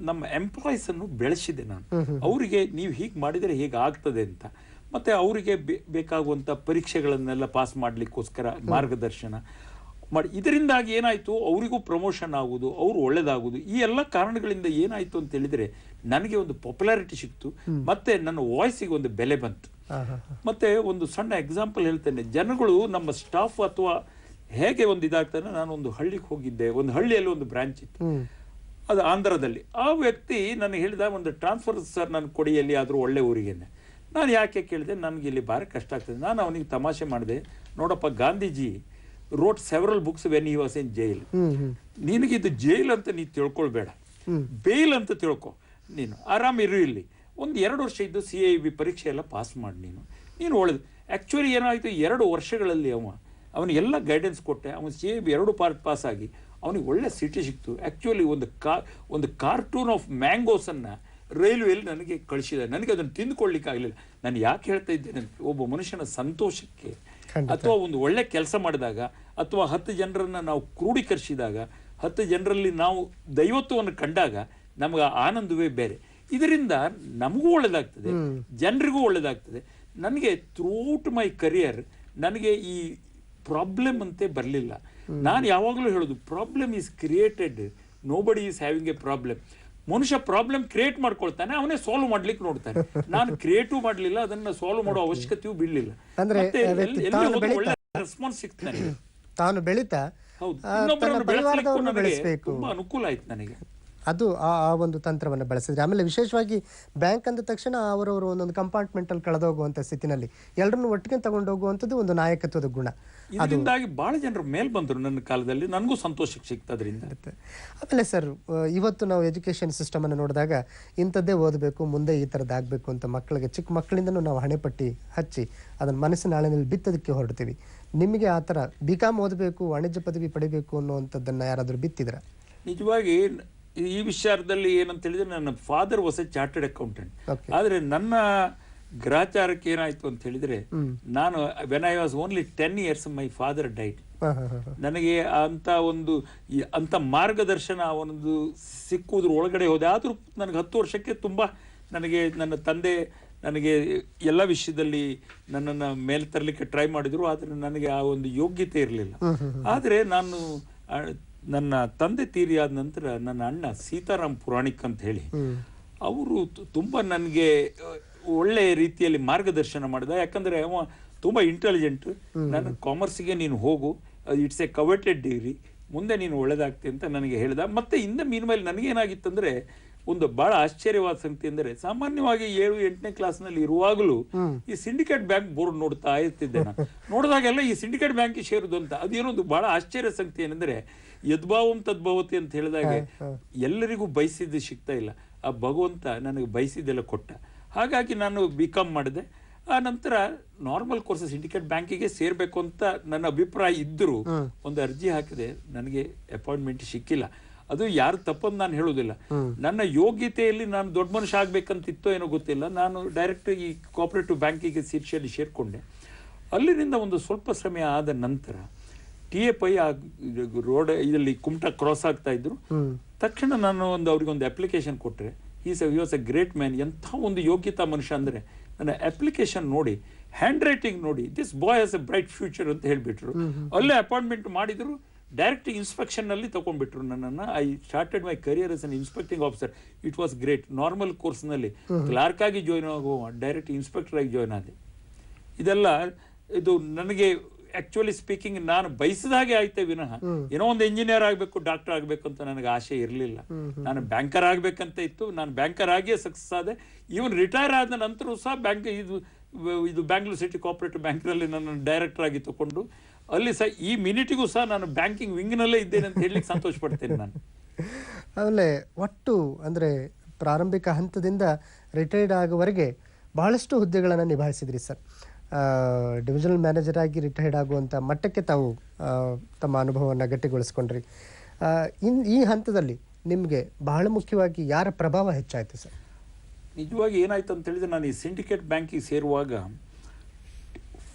ನಮ್ಮ ಎಂಪ್ಲಾಯೀಸ್ ಅನ್ನು ಬೆಳೆಸಿದೆ ನಾನು. ಅವರಿಗೆ ನೀವು ಹೀಗೆ ಮಾಡಿದರೆ ಹೇಗೆ ಆಗ್ತದೆ ಅಂತ. ಮತ್ತೆ ಅವರಿಗೆ ಬೇಕಾಗುವಂಥ ಪರೀಕ್ಷೆಗಳನ್ನೆಲ್ಲ ಪಾಸ್ ಮಾಡಲಿಕ್ಕೋಸ್ಕರ ಮಾರ್ಗದರ್ಶನ. ಮಾಡಿ. ಇದರಿಂದಾಗಿ ಏನಾಯಿತು, ಅವರಿಗೂ ಪ್ರಮೋಷನ್ ಆಗೋದು, ಅವರು ಒಳ್ಳೇದಾಗೋದು, ಈ ಎಲ್ಲ ಕಾರಣಗಳಿಂದ ಏನಾಯಿತು ಅಂತ ಹೇಳಿದರೆ ನನಗೆ ಒಂದು ಪಾಪ್ಯುಲಾರಿಟಿ ಸಿಕ್ತು, ಮತ್ತೆ ನನ್ನ ವಾಯ್ಸಿಗೆ ಒಂದು ಬೆಲೆ ಬಂತು. ಮತ್ತೆ ಒಂದು ಸಣ್ಣ ಎಕ್ಸಾಂಪಲ್ ಹೇಳ್ತೇನೆ. ಜನಗಳು ನಮ್ಮ ಸ್ಟಾಫ್ ಅಥವಾ ಹೇಗೆ ಒಂದು ಇದಾಗ್ತಾನೆ, ನಾನು ಒಂದು ಹಳ್ಳಿಗೆ ಹೋಗಿದ್ದೆ, ಒಂದು ಹಳ್ಳಿಯಲ್ಲಿ ಒಂದು ಬ್ರಾಂಚ್ ಇತ್ತು, ಅದು ಆಂಧ್ರದಲ್ಲಿ. ಆ ವ್ಯಕ್ತಿ ನನಗೆ ಹೇಳಿದ, ಒಂದು ಟ್ರಾನ್ಸ್ಫರ್ ಸರ್ ನಾನು ಕೊಡಿ ಎಲ್ಲಿಯಾದರೂ ಒಳ್ಳೆ ಊರಿಗೇನೆ. ನಾನು ಯಾಕೆ ಕೇಳಿದೆ, ನನಗೆ ಇಲ್ಲಿ ಭಾರಿ ಕಷ್ಟ ಆಗ್ತದೆ. ನಾನು ಅವನಿಗೆ ತಮಾಷೆ ಮಾಡಿದೆ, ನೋಡಪ್ಪ, Gandhiji wrote several books when he was in jail. ನಿನಗೆ ಇದು ಜೈಲ್ ಅಂತ ನೀನು ತಿಳ್ಕೊಳ್ಬೇಡ, ಬೇಲ್ ಅಂತ ತಿಳ್ಕೊ. ನೀನು ಆರಾಮಿರು, ಇಲ್ಲಿ ಒಂದು 2 ವರ್ಷ ಇದ್ದು CIB ಪರೀಕ್ಷೆ ಎಲ್ಲ ಪಾಸ್ ಮಾಡಿ ನೀನು ಒಳ್ಳೇದು. ಆ್ಯಕ್ಚುಲಿ ಏನಾಯಿತು, 2 ವರ್ಷಗಳಲ್ಲಿ ಅವನಿಗೆಲ್ಲ ಗೈಡೆನ್ಸ್ ಕೊಟ್ಟೆ. ಅವನು CIB 2 ಪಾರ್ಟ್ ಪಾಸ್ ಆಗಿ ಅವನಿಗೆ ಒಳ್ಳೆ ಸಿಟಿ ಸಿಕ್ತು. ಆ್ಯಕ್ಚುಲಿ ಒಂದು ಕಾರ್ಟೂನ್ ಆಫ್ ಮ್ಯಾಂಗೋಸನ್ನು ರೈಲ್ವೆಯಲ್ಲಿ ನನಗೆ ಕಳಿಸಿದೆ. ನನಗೆ ಅದನ್ನು ತಿಂದುಕೊಳ್ಳಿಕ್ಕಾಗಲಿಲ್ಲ. ನಾನು ಯಾಕೆ ಹೇಳ್ತಾ ಇದ್ದೇನೆ, ಒಬ್ಬ ಮನುಷ್ಯನ ಸಂತೋಷಕ್ಕೆ ಅಥವಾ ಒಂದು ಒಳ್ಳೆ ಕೆಲಸ ಮಾಡಿದಾಗ ಅಥವಾ 10 ಜನರನ್ನು ನಾವು ಕ್ರೋಢೀಕರಿಸಿದಾಗ, 10 ಜನರಲ್ಲಿ ನಾವು ದೈವತ್ವವನ್ನು ಕಂಡಾಗ ನಮಗೆ ಆನಂದವೇ ಬೇರೆ. ಇದರಿಂದ ನಮಗೂ ಒಳ್ಳೆಯದಾಗ್ತದೆ, ಜನರಿಗೂ ಒಳ್ಳೆಯದಾಗ್ತದೆ. ನನಗೆ ಥ್ರೂಔಟ್ ಮೈ ಕರಿಯರ್ ನನಗೆ ಈ ಪ್ರಾಬ್ಲಮ್ ಅಂತೆ ಬರಲಿಲ್ಲ. ನಾನು ಯಾವಾಗಲೂ ಹೇಳೋದು, problem is created, nobody is having A problem. ಮನುಷ್ಯ ಪ್ರಾಬ್ಲಮ್ ಕ್ರಿಯೇಟ್ ಮಾಡ್ಕೊಳ್ತಾನೆ, ಅವನೇ ಸಾಲ್ವ್ ಮಾಡ್ಲಿಕ್ಕೆ ನೋಡ್ತಾನೆ. ನಾನು ಕ್ರಿಯೇಟಿವ್ ಮಾಡಲಿಲ್ಲ, ಅದನ್ನ ಸಾಲ್ವ್ ಮಾಡೋ ಅವಶ್ಯಕತೆಯೂ ಬೀಳಲಿಲ್ಲ. ಒಳ್ಳೆ ರೆಸ್ಪಾನ್ಸ್ ಸಿಗ್ತಾನೆ. ತಾನು ಬೆಳೀತಾ ತುಂಬಾ ಅನುಕೂಲ ಆಯ್ತು ನನಗೆ. ಅದು ಆ ಒಂದು ತಂತ್ರವನ್ನು ಬಳಸಿದ್ರೆ. ಆಮೇಲೆ ವಿಶೇಷವಾಗಿ ಬ್ಯಾಂಕ್ ಅಂದ ತಕ್ಷಣ ಅವರವರು ಒಂದೊಂದು ಕಂಪಾರ್ಟ್ಮೆಂಟ್ ಅಲ್ಲಿ ಕಳೆದೋಗುವಂತ ಸ್ಥಿತಿನಲ್ಲಿ ಎಲ್ಲರನ್ನು ಒಟ್ಟಿಗೆ ತಗೊಂಡು ಹೋಗುವಂಥದ್ದು ಒಂದು ನಾಯಕತ್ವದ ಗುಣ. ಅದರಿಂದಾಗಿ ಬಹಳ ಜನರು ಮೇಲ್ ಬಂದರು ನನ್ನ ಕಾಲದಲ್ಲಿ, ನನಗೂ ಸಂತೋಷಕ್ಕೆ ಸಿಗ್ತದ್ರಿಂದ. ಆಮೇಲೆ ಸರ್, ಇವತ್ತು ನಾವು ಎಜುಕೇಶನ್ ಸಿಸ್ಟಮ್ ಅನ್ನು ನೋಡಿದಾಗ ಇಂಥದ್ದೇ ಓದಬೇಕು, ಮುಂದೆ ಈ ಥರದ್ದಾಗಬೇಕು ಅಂತ ಮಕ್ಕಳಿಗೆ ಚಿಕ್ಕ ಮಕ್ಕಳಿಂದನೂ ನಾವು ಹಣೆಪಟ್ಟಿ ಹಚ್ಚಿ ಅದನ್ನು ಮನಸ್ಸಿನ ಆಳಿನಲ್ಲಿ ಬಿತ್ತೋದಕ್ಕೆ ಹೊರಡ್ತೀವಿ. ನಿಮಗೆ ಆ ಥರ BCom ಓದಬೇಕು, ವಾಣಿಜ್ಯ ಪದವಿ ಪಡಿಬೇಕು ಅನ್ನುವಂಥದ್ದನ್ನು ಯಾರಾದರೂ ಬಿತ್ತಿದ್ರ? ನಿಜವಾಗಿ ಈ ವಿಚಾರದಲ್ಲಿ ಏನಂತ ಹೇಳಿದ್ರೆ, ನನ್ನ father was A chartered accountant. ಆದ್ರೆ ನನ್ನ ಗ್ರಾಚಾರಕ್ಕೆ ಏನಾಯ್ತು ಅಂತ ಹೇಳಿದ್ರೆ, ನಾನು when I was only 10 years my father died. ನನಗೆ ಅಂತ ಮಾರ್ಗದರ್ಶನ ಒಂದು ಸಿಕ್ಕುವುದ್ರ ಒಳಗಡೆ ಹೋದೆ. ಆದ್ರೂ ನನಗೆ 10 ವರ್ಷಕ್ಕೆ ತುಂಬಾ ನನ್ನ ತಂದೆ ನನಗೆ ಎಲ್ಲ ವಿಷಯದಲ್ಲಿ ನನ್ನನ್ನು ಮೇಲೆ ತರಲಿಕ್ಕೆ ಟ್ರೈ ಮಾಡಿದ್ರು. ಆದ್ರೆ ನನಗೆ ಆ ಒಂದು ಯೋಗ್ಯತೆ ಇರಲಿಲ್ಲ. ಆದ್ರೆ ನನ್ನ ತಂದೆ ತೀರಿ ಆದ ನಂತರ ನನ್ನ ಅಣ್ಣ ಸೀತಾರಾಮ್ ಪುರಾಣಿಕ್ ಅಂತ ಹೇಳಿ, ಅವರು ತುಂಬಾ ನನಗೆ ಒಳ್ಳೆ ರೀತಿಯಲ್ಲಿ ಮಾರ್ಗದರ್ಶನ ಮಾಡಿದ. ಯಾಕಂದ್ರೆ ಅವ ತುಂಬಾ ಇಂಟೆಲಿಜೆಂಟ್. ನಾನು ಕಾಮರ್ಸ್ಗೆ ನೀನು ಹೋಗು, ಇಟ್ಸ್ ಎ ಕವೆಟೆಡ್ ಡಿಗ್ರಿ, ಮುಂದೆ ನೀನು ಒಳ್ಳೇದಾಗ್ತಿ ಅಂತ ನನಗೆ ಹೇಳಿದ. ಮತ್ತೆ ಮೀನ್ಮೇಲೆ ನನಗೇನಾಗಿತ್ತಂದ್ರೆ, ಒಂದು ಬಹಳ ಆಶ್ಚರ್ಯವಾದ ಸಂಗತಿ ಅಂದರೆ, ಸಾಮಾನ್ಯವಾಗಿ 7-8ನೇ ಕ್ಲಾಸ್ನಲ್ಲಿ ಇರುವಾಗಲೂ ಈ ಸಿಂಡಿಕೇಟ್ ಬ್ಯಾಂಕ್ ಬೋರ್ಡ್ ನೋಡ್ತಾ ಇರ್ತಿದ್ದೆ ನಾನು. ನೋಡಿದಾಗೆಲ್ಲ ಈ ಸಿಂಡಿಕೇಟ್ ಬ್ಯಾಂಕ್ ಸೇರುದು ಅಂತ. ಅದೇನೊಂದು ಬಹಳ ಆಶ್ಚರ್ಯ ಸಂಗತಿ ಏನಂದ್ರೆ, ಯದ್ಭಾವಂ ತದ್ಭವತಿ ಅಂತ ಹೇಳಿದಾಗ ಎಲ್ಲರಿಗೂ ಬಯಸಿದ್ದು ಸಿಗ್ತಾ ಇಲ್ಲ. ಆ ಭಗವಂತ ನನಗೆ ಬಯಸಿದ್ದೆಲ್ಲ ಕೊಟ್ಟ. ಹಾಗಾಗಿ ನಾನು BCom ಮಾಡಿದೆ. ಆ ನಂತರ ನಾರ್ಮಲ್ ಕೋರ್ಸ್ ಸಿಂಡಿಕೇಟ್ ಬ್ಯಾಂಕಿಗೆ ಸೇರ್ಬೇಕು ಅಂತ ನನ್ನ ಅಭಿಪ್ರಾಯ ಇದ್ದರೂ ಒಂದು ಅರ್ಜಿ ಹಾಕಿದೆ, ನನಗೆ ಅಪಾಯಿಂಟ್ಮೆಂಟ್ ಸಿಕ್ಕಿಲ್ಲ. ಅದು ಯಾರು ತಪ್ಪಂದು ನಾನು ಹೇಳೋದಿಲ್ಲ. ನನ್ನ ಯೋಗ್ಯತೆಯಲ್ಲಿ ನಾನು ದೊಡ್ಡ ಮನುಷ್ಯ ಆಗ್ಬೇಕಂತಿತ್ತೋ ಏನೋ ಗೊತ್ತಿಲ್ಲ, ನಾನು ಡೈರೆಕ್ಟ್ ಈ ಕೋಆಪರೇಟಿವ್ ಬ್ಯಾಂಕಿಗೆ ಸೀಟ್ಶಲ್ಲಿ ಸೇರ್ಕೊಂಡೆ. ಅಲ್ಲಿನಿಂದ ಒಂದು ಸ್ವಲ್ಪ ಸಮಯ ಆದ ನಂತರ TFI ರೋಡ್ ಇದರಲ್ಲಿ ಕುಮಟಾ ಕ್ರಾಸ್ ಆಗ್ತಾ ಇದ್ರು. ತಕ್ಷಣ ನಾನು ಅವ್ರಿಗೆ ಒಂದು ಅಪ್ಲಿಕೇಶನ್ ಕೊಟ್ಟರೆ, he was A great man. ಎಂಥ ಒಂದು ಯೋಗ್ಯತಾ ಮನುಷ್ಯ ಅಂದರೆ, ನನ್ನ ಅಪ್ಲಿಕೇಶನ್ ನೋಡಿ, ಹ್ಯಾಂಡ್ ರೈಟಿಂಗ್ ನೋಡಿ, this boy has A bright future ಅಂತ ಹೇಳಿಬಿಟ್ರು. ಅಲ್ಲೇ ಅಪಾಯಿಂಟ್ಮೆಂಟ್ ಮಾಡಿದ್ರು. ಡೈರೆಕ್ಟ್ ಇನ್ಸ್ಪೆಕ್ಷನ್ ನಲ್ಲಿ ತಗೊಂಡ್ಬಿಟ್ರು ನನ್ನನ್ನು. I started my career as an inspecting officer. It was great. Normal course ನಲ್ಲಿ ಕ್ಲಾರ್ಕ್ ಆಗಿ ಜಾಯ್ನ್ ಆಗುವ ಡೈರೆಕ್ಟ್ ಇನ್ಸ್ಪೆಕ್ಟರ್ ಆಗಿ ಜಾಯ್ನ್ ಆದೆ. ಇದು ನನಗೆ ಆಕ್ಚುಲಿ ಸ್ಪೀಕಿಂಗ್ ನಾನು ಬಯಸಿದ ಹಾಗೆ ಆಯ್ತೆ ವಿನಃ ಏನೋ ಒಂದು ಇಂಜಿನಿಯರ್ ಆಗಬೇಕು, ಡಾಕ್ಟರ್ ಆಗಬೇಕು ಅಂತ ನನಗೆ ಆಸೆ ಇರಲಿಲ್ಲ. ನಾನು ಬ್ಯಾಂಕರ್ ಆಗ್ಬೇಕಂತ ಇತ್ತು. ನಾನು ಬ್ಯಾಂಕರ್ ಆಗಿಯೇ ಸಕ್ಸಸ್ ಆದೆ. ಈವನ್ ರಿಟೈರ್ ಆದ ನಂತರ ಸಹ ಇದು ಬ್ಯಾಂಗ್ಳೂರ್ ಸಿಟಿ ಕೋಆಪರೇಟಿವ್ ಬ್ಯಾಂಕ್ನಲ್ಲಿ ನನ್ನ ಡೈರೆಕ್ಟರ್ ಆಗಿ ತಗೊಂಡು ಅಲ್ಲಿ ಸಹ ಈ ಮಿನಿಟಿಗೂ ಸಹ ನಾನು ಬ್ಯಾಂಕಿಂಗ್ ವಿಂಗ್ನಲ್ಲೇ ಇದ್ದೇನೆ ಅಂತ ಹೇಳಲಿಕ್ಕೆ ಸಂತೋಷ ಪಡ್ತೇನೆ ನಾನು. ಆಮೇಲೆ ಒಟ್ಟು ಅಂದರೆ ಪ್ರಾರಂಭಿಕ ಹಂತದಿಂದ ರಿಟೈರ್ಡ್ ಆಗುವವರೆಗೆ ಬಹಳಷ್ಟು ಹುದ್ದೆಗಳನ್ನು ನಿಭಾಯಿಸಿದ್ರಿ ಸರ್. ಡಿವಿಷನಲ್ ಮ್ಯಾನೇಜರ್ ಆಗಿ ರಿಟೈರ್ಡ್ ಆಗುವಂಥ ಮಟ್ಟಕ್ಕೆ ತಾವು ತಮ್ಮ ಅನುಭವವನ್ನು ಗಟ್ಟಿಗೊಳಿಸ್ಕೊಂಡ್ರಿ. ಈ ಹಂತದಲ್ಲಿ ನಿಮಗೆ ಬಹಳ ಮುಖ್ಯವಾಗಿ ಯಾರ ಪ್ರಭಾವ ಹೆಚ್ಚಾಯಿತು ಸರ್? ನಿಜವಾಗಿ ಏನಾಯ್ತು ಅಂತ ಹೇಳಿದ್ರೆ, ನಾನು ಈ ಸಿಂಡಿಕೇಟ್ ಬ್ಯಾಂಕಿಗೆ ಸೇರುವಾಗ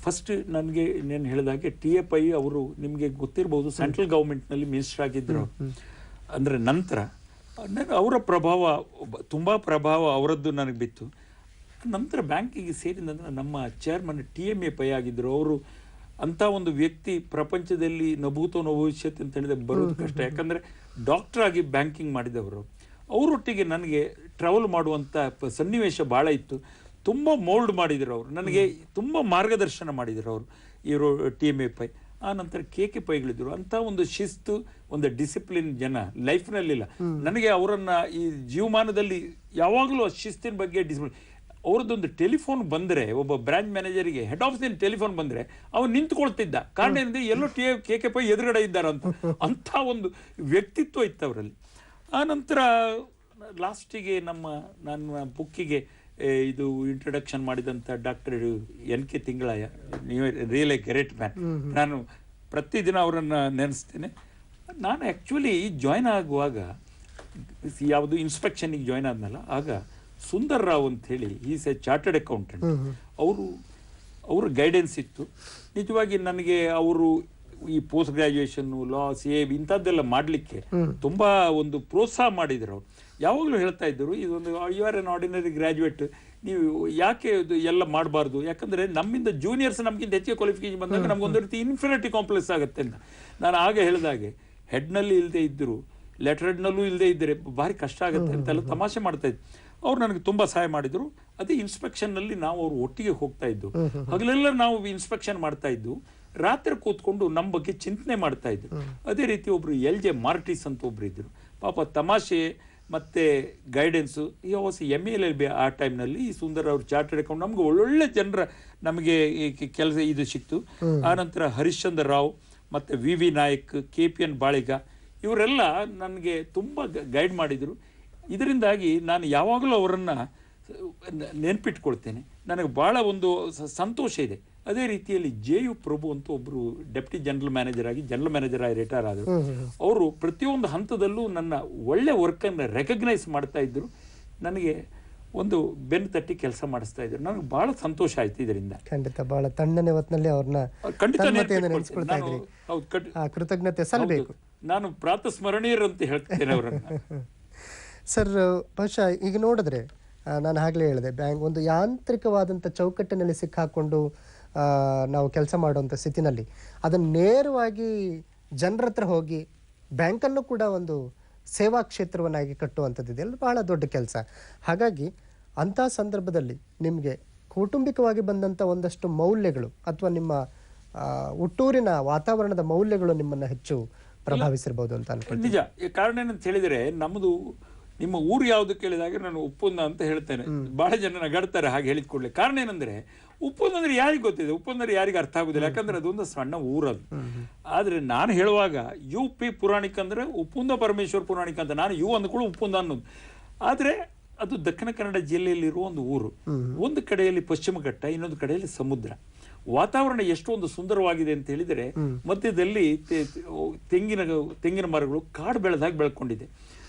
ಫಸ್ಟ್ ನನಗೆ ನಾನು ಹೇಳಿದಾಗೆ TFI ಅವರು, ನಿಮಗೆ ಗೊತ್ತಿರ್ಬೋದು, ಸೆಂಟ್ರಲ್ ಗೌರ್ಮೆಂಟ್ನಲ್ಲಿ ಮಿನಿಸ್ಟರ್ ಆಗಿದ್ದರು. ಅಂದರೆ ನಂತರ ಅವರ ಪ್ರಭಾವ, ತುಂಬ ಪ್ರಭಾವ ಅವರದ್ದು ನನಗೆ ಬಿತ್ತು. ನಂತರ ಬ್ಯಾಂಕಿಗೆ ಸೇರಿದ ನಂತರ ನಮ್ಮ ಚೇರ್ಮನ್ TMA ಪೈ ಆಗಿದ್ದರು. ಅವರು ಅಂತ ಒಂದು ವ್ಯಕ್ತಿ ಪ್ರಪಂಚದಲ್ಲಿ ನಭೂತೋ ನಭವಿಷ್ಯತ್ ಅಂತ ಹೇಳಿದ್ರೆ ಬರೋದು ಕಷ್ಟ. ಯಾಕಂದ್ರೆ ಡಾಕ್ಟರ್ ಆಗಿ ಬ್ಯಾಂಕಿಂಗ್ ಮಾಡಿದವರು, ಅವರೊಟ್ಟಿಗೆ ನನಗೆ ಟ್ರಾವೆಲ್ ಮಾಡುವಂಥ ಸನ್ನಿವೇಶ ಭಾಳ ಇತ್ತು. ತುಂಬ ಮೋಲ್ಡ್ ಮಾಡಿದ್ರು ಅವರು, ನನಗೆ ತುಂಬ ಮಾರ್ಗದರ್ಶನ ಮಾಡಿದ್ರು ಅವರು, ಇವರು TMA ಆ ನಂತರ KK ಪೈಗಳಿದ್ರು. ಅಂತ ಒಂದು ಶಿಸ್ತು, ಒಂದು ಡಿಸಿಪ್ಲಿನ್ ಜನ ಲೈಫ್ನಲ್ಲಿಲ್ಲ. ನನಗೆ ಅವರನ್ನ ಈ ಜೀವಮಾನದಲ್ಲಿ ಯಾವಾಗಲೂ ಆ ಶಿಸ್ತಿನ ಬಗ್ಗೆ ಡಿಸಿಪ್ಲಿನ್. ಅವ್ರದ್ದೊಂದು ಟೆಲಿಫೋನ್ ಬಂದರೆ, ಒಬ್ಬ ಬ್ರಾಂಚ್ ಮ್ಯಾನೇಜರಿಗೆ ಹೆಡ್ ಆಫೀಸಿನ ಟೆಲಿಫೋನ್ ಬಂದರೆ ಅವನು ನಿಂತ್ಕೊಳ್ತಿದ್ದ. ಕಾರಣ ಏನಂದ್ರೆ ಎಲ್ಲೋ KK ಪೈ ಎದುರುಗಡೆ ಇದ್ದಾರಂತ, ಅಂಥ ಒಂದು ವ್ಯಕ್ತಿತ್ವ ಇತ್ತು ಅವರಲ್ಲಿ. ಆ ನಂತರ ಲಾಸ್ಟಿಗೆ ನನ್ನ ಬುಕ್ಕಿಗೆ ಇದು ಇಂಟ್ರೊಡಕ್ಷನ್ ಮಾಡಿದಂಥ ಡಾಕ್ಟರ್ NK ತಿಂಗಳಯ್ಯ, ನೀವು ರಿಯಲ್ ಎ ಗ್ರೇಟ್ ಮ್ಯಾನ್. ನಾನು ಪ್ರತಿದಿನ ಅವರನ್ನು ನೆನೆಸ್ತೇನೆ. ನಾನು ಆ್ಯಕ್ಚುಲಿ ಜಾಯ್ನ್ ಆಗುವಾಗ, ಯಾವುದು ಇನ್ಸ್ಪೆಕ್ಷನಿಗೆ ಜಾಯ್ನ್ ಆದ್ನಲ್ಲ, ಆಗ ಸುಂದರ್ ರಾವ್ ಅಂತ ಹೇಳಿ, ಈಸ್ ಎ ಚಾರ್ಟರ್ಡ್ ಅಕೌಂಟೆಂಟ್, ಅವರ ಗೈಡೆನ್ಸ್ ಇತ್ತು. ನಿಜವಾಗಿ ನನಗೆ ಅವರು ಈ ಪೋಸ್ಟ್ ಗ್ರಾಜುಯೇಷನ್ನು, ಲಾ, CA ಇಂಥದ್ದೆಲ್ಲ ಮಾಡಲಿಕ್ಕೆ ತುಂಬ ಒಂದು ಪ್ರೋತ್ಸಾಹ ಮಾಡಿದ್ರು. ಅವರು ಯಾವಾಗಲೂ ಹೇಳ್ತಾ ಇದ್ದರು, ಇದೊಂದು you are an ordinary graduate, ನೀವು ಯಾಕೆ ಇದು ಎಲ್ಲ ಮಾಡಬಾರ್ದು, ಯಾಕಂದರೆ ನಮ್ಮಿಂದ ಜೂನಿಯರ್ಸ್ ನಮಗಿಂತ ಹೆಚ್ಚಿಗೆ ಕ್ವಾಲಿಫಿಕೇಶನ್ ಬಂದಾಗ ನಮಗೊಂದು ರೀತಿ ಇನ್ಫಿನಿಟಿ ಕಾಂಪ್ಲೆಕ್ಸ್ ಆಗುತ್ತೆ ಅಂತ. ನಾನು ಆಗ ಹೇಳಿದಾಗೆ ಹೆಡ್ನಲ್ಲಿ ಇಲ್ಲದೆ ಇದ್ದರು, ಲೆಟರ್ ಹೆಡ್ನಲ್ಲೂ ಇಲ್ಲದೆ ಇದ್ದರೆ ಭಾರಿ ಕಷ್ಟ ಆಗುತ್ತೆ ಅಂತೆಲ್ಲ ತಮಾಷೆ ಮಾಡ್ತಾ ಇದ್ರು. ಅವ್ರು ನನಗೆ ತುಂಬ ಸಹಾಯ ಮಾಡಿದರು. ಅದೇ ಇನ್ಸ್ಪೆಕ್ಷನ್ನಲ್ಲಿ ನಾವು ಅವ್ರು ಒಟ್ಟಿಗೆ ಹೋಗ್ತಾ ಇದ್ದು, ಹಗಲೆಲ್ಲ ನಾವು ಇನ್ಸ್ಪೆಕ್ಷನ್ ಮಾಡ್ತಾ ಇದ್ದು, ರಾತ್ರಿ ಕೂತ್ಕೊಂಡು ನಮ್ಮ ಬಗ್ಗೆ ಚಿಂತನೆ ಮಾಡ್ತಾ ಇದ್ರು. ಅದೇ ರೀತಿ ಒಬ್ರು LJ ಮಾರ್ಟಿಸ್ ಅಂತ ಒಬ್ರು ಇದ್ರು, ಪಾಪ ತಮಾಷೆ ಮತ್ತು ಗೈಡೆನ್ಸು. ಈ ವಾಸ್ MLLB ಆ ಟೈಮ್ನಲ್ಲಿ. ಈ ಸುಂದರ್ ಅವ್ರು ಚಾರ್ಟರ್ಡ್ ಅಕೌಂಟ್, ನಮ್ಗೆ ಒಳ್ಳೊಳ್ಳೆ ಜನರ ನಮಗೆ ಕೆಲಸ ಇದು ಸಿಕ್ತು. ಆನಂತರ ಹರಿಶ್ಚಂದ್ರ ರಾವ್ ಮತ್ತು VV ನಾಯಕ್, KPN ಬಾಳಿಗ, ಇವರೆಲ್ಲ ನನಗೆ ತುಂಬ ಗೈಡ್ ಮಾಡಿದರು. ಇದರಿಂದಾಗಿ ನಾನು ಯಾವಾಗಲೂ ಅವರನ್ನು ನೆನ್ಪಿಟ್ಕೊಳ್ತೇನೆ. ನನಗೆ ಭಾಳ ಒಂದು ಸಂತೋಷ ಇದೆ. ಅದೇ ರೀತಿಯಲ್ಲಿ JU ಪ್ರಭು ಅಂತ ಒಬ್ಬರು ಡೆಪ್ಟಿ ಜನರಲ್ ಮ್ಯಾನೇಜರ್ ಆಗಿ ರಿಟೈರ್ ಆದರು. ಅವರು ಪ್ರತಿಯೊಂದು ಹಂತದಲ್ಲೂ ನನ್ನ ಒಳ್ಳೆ ವರ್ಕನ್ನು ರೆಕಗ್ನೈಸ್ ಮಾಡ್ತಾ ಇದ್ದರು. ನನಗೆ ಒಂದು ಬೆನ್ನು ತಟ್ಟಿ ಕೆಲಸ ಮಾಡಿಸ್ತಾ ಇದ್ರು. ನನಗೆ ಬಹಳ ಸಂತೋಷ ಆಯ್ತು ಇದರಿಂದ. ಖಂಡಿತ ಬಹಳ ತಣ್ಣನೆ ಹೊತ್ತಿನಲ್ಲಿ ಅವ್ರನ್ನ ಕೃತಜ್ಞತೆ ಸಲ್ಲಬೇಕು. ನಾನು ಪ್ರಾತಸ್ಮರಣೀಯರು ಅಂತ ಹೇಳ್ತೇನೆ ಅವರನ್ನು. ಸರ್, ಬಹುಶಃ ಈಗ ನೋಡಿದ್ರೆ ನಾನು ಆಗಲೇ ಹೇಳಿದೆ, ಬ್ಯಾಂಕ್ ಒಂದು ಯಾಂತ್ರಿಕವಾದಂಥ ಚೌಕಟ್ಟಿನಲ್ಲಿ ಸಿಕ್ಕಾಕೊಂಡು ನಾವು ಕೆಲಸ ಮಾಡುವಂಥ ಸ್ಥಿತಿನಲ್ಲಿ ಅದನ್ನು ನೇರವಾಗಿ ಜನರ ಹತ್ರ ಹೋಗಿ ಬ್ಯಾಂಕನ್ನು ಕೂಡ ಒಂದು ಸೇವಾ ಕ್ಷೇತ್ರವನ್ನಾಗಿ ಕಟ್ಟುವಂಥದ್ದು ಇದೆಲ್ಲ ಬಹಳ ದೊಡ್ಡ ಕೆಲಸ. ಹಾಗಾಗಿ ಅಂಥ ಸಂದರ್ಭದಲ್ಲಿ ನಿಮಗೆ ಕೌಟುಂಬಿಕವಾಗಿ ಬಂದಂಥ ಒಂದಷ್ಟು ಮೌಲ್ಯಗಳು ಅಥವಾ ನಿಮ್ಮ ಹುಟ್ಟೂರಿನ ವಾತಾವರಣದ ಮೌಲ್ಯಗಳು ನಿಮ್ಮನ್ನು ಹೆಚ್ಚು ಪ್ರಭಾವಿಸಿರ್ಬೋದು ಅಂತ ಅನ್ಕೊಳ್ತೀನಿ. ನಿಜ. ಕಾರಣ ಏನಂತ ಹೇಳಿದರೆ, ನಮ್ಮದು ನಿಮ್ಮ ಊರು ಯಾವುದು ಕೇಳಿದಾಗ ನಾನು ಉಪ್ಪುಂದ ಅಂತ ಹೇಳ್ತೇನೆ. ಬಹಳ ಜನ ನಗಾಡ್ತಾರೆ ಹಾಗೆ ಹೇಳಿದ ಕೂಡಲೇ. ಕಾರಣ ಏನಂದ್ರೆ, ಉಪ್ಪುಂದ ಅಂದ್ರೆ ಯಾರಿಗೆ ಗೊತ್ತಿದೆ, ಉಪ್ಪುಂದ ಯಾರಿಗೆ ಅರ್ಥ ಆಗುದಿಲ್ಲ, ಯಾಕಂದ್ರೆ ಅದೊಂದು ಸಣ್ಣ ಊರದು. ಆದ್ರೆ ನಾನು ಹೇಳುವಾಗ UP ಪುರಾಣಿಕ ಅಂದ್ರೆ ಉಪ್ಪುಂದ ಪರಮೇಶ್ವರ ಪುರಾಣಿಕ ಅಂತ, ನಾನು ಅಂದ್ಕೊಳ್ಳು ಉಪ್ಪುಂದ ಅನ್ನೋದು. ಆದ್ರೆ ಅದು ದಕ್ಷಿಣ ಕನ್ನಡ ಜಿಲ್ಲೆಯಲ್ಲಿರುವ ಒಂದು ಊರು. ಒಂದು ಕಡೆಯಲ್ಲಿ ಪಶ್ಚಿಮ ಘಟ್ಟ, ಇನ್ನೊಂದು ಕಡೆಯಲ್ಲಿ ಸಮುದ್ರ. ವಾತಾವರಣ ಎಷ್ಟೊಂದು ಸುಂದರವಾಗಿದೆ ಅಂತ ಹೇಳಿದರೆ, ಮಧ್ಯದಲ್ಲಿ ತೆಂಗಿನ ಮರಗಳು ಕಾಡು ಬೆಳೆದಾಗಿ ಬೆಳ್ಕೊಂಡಿದೆ.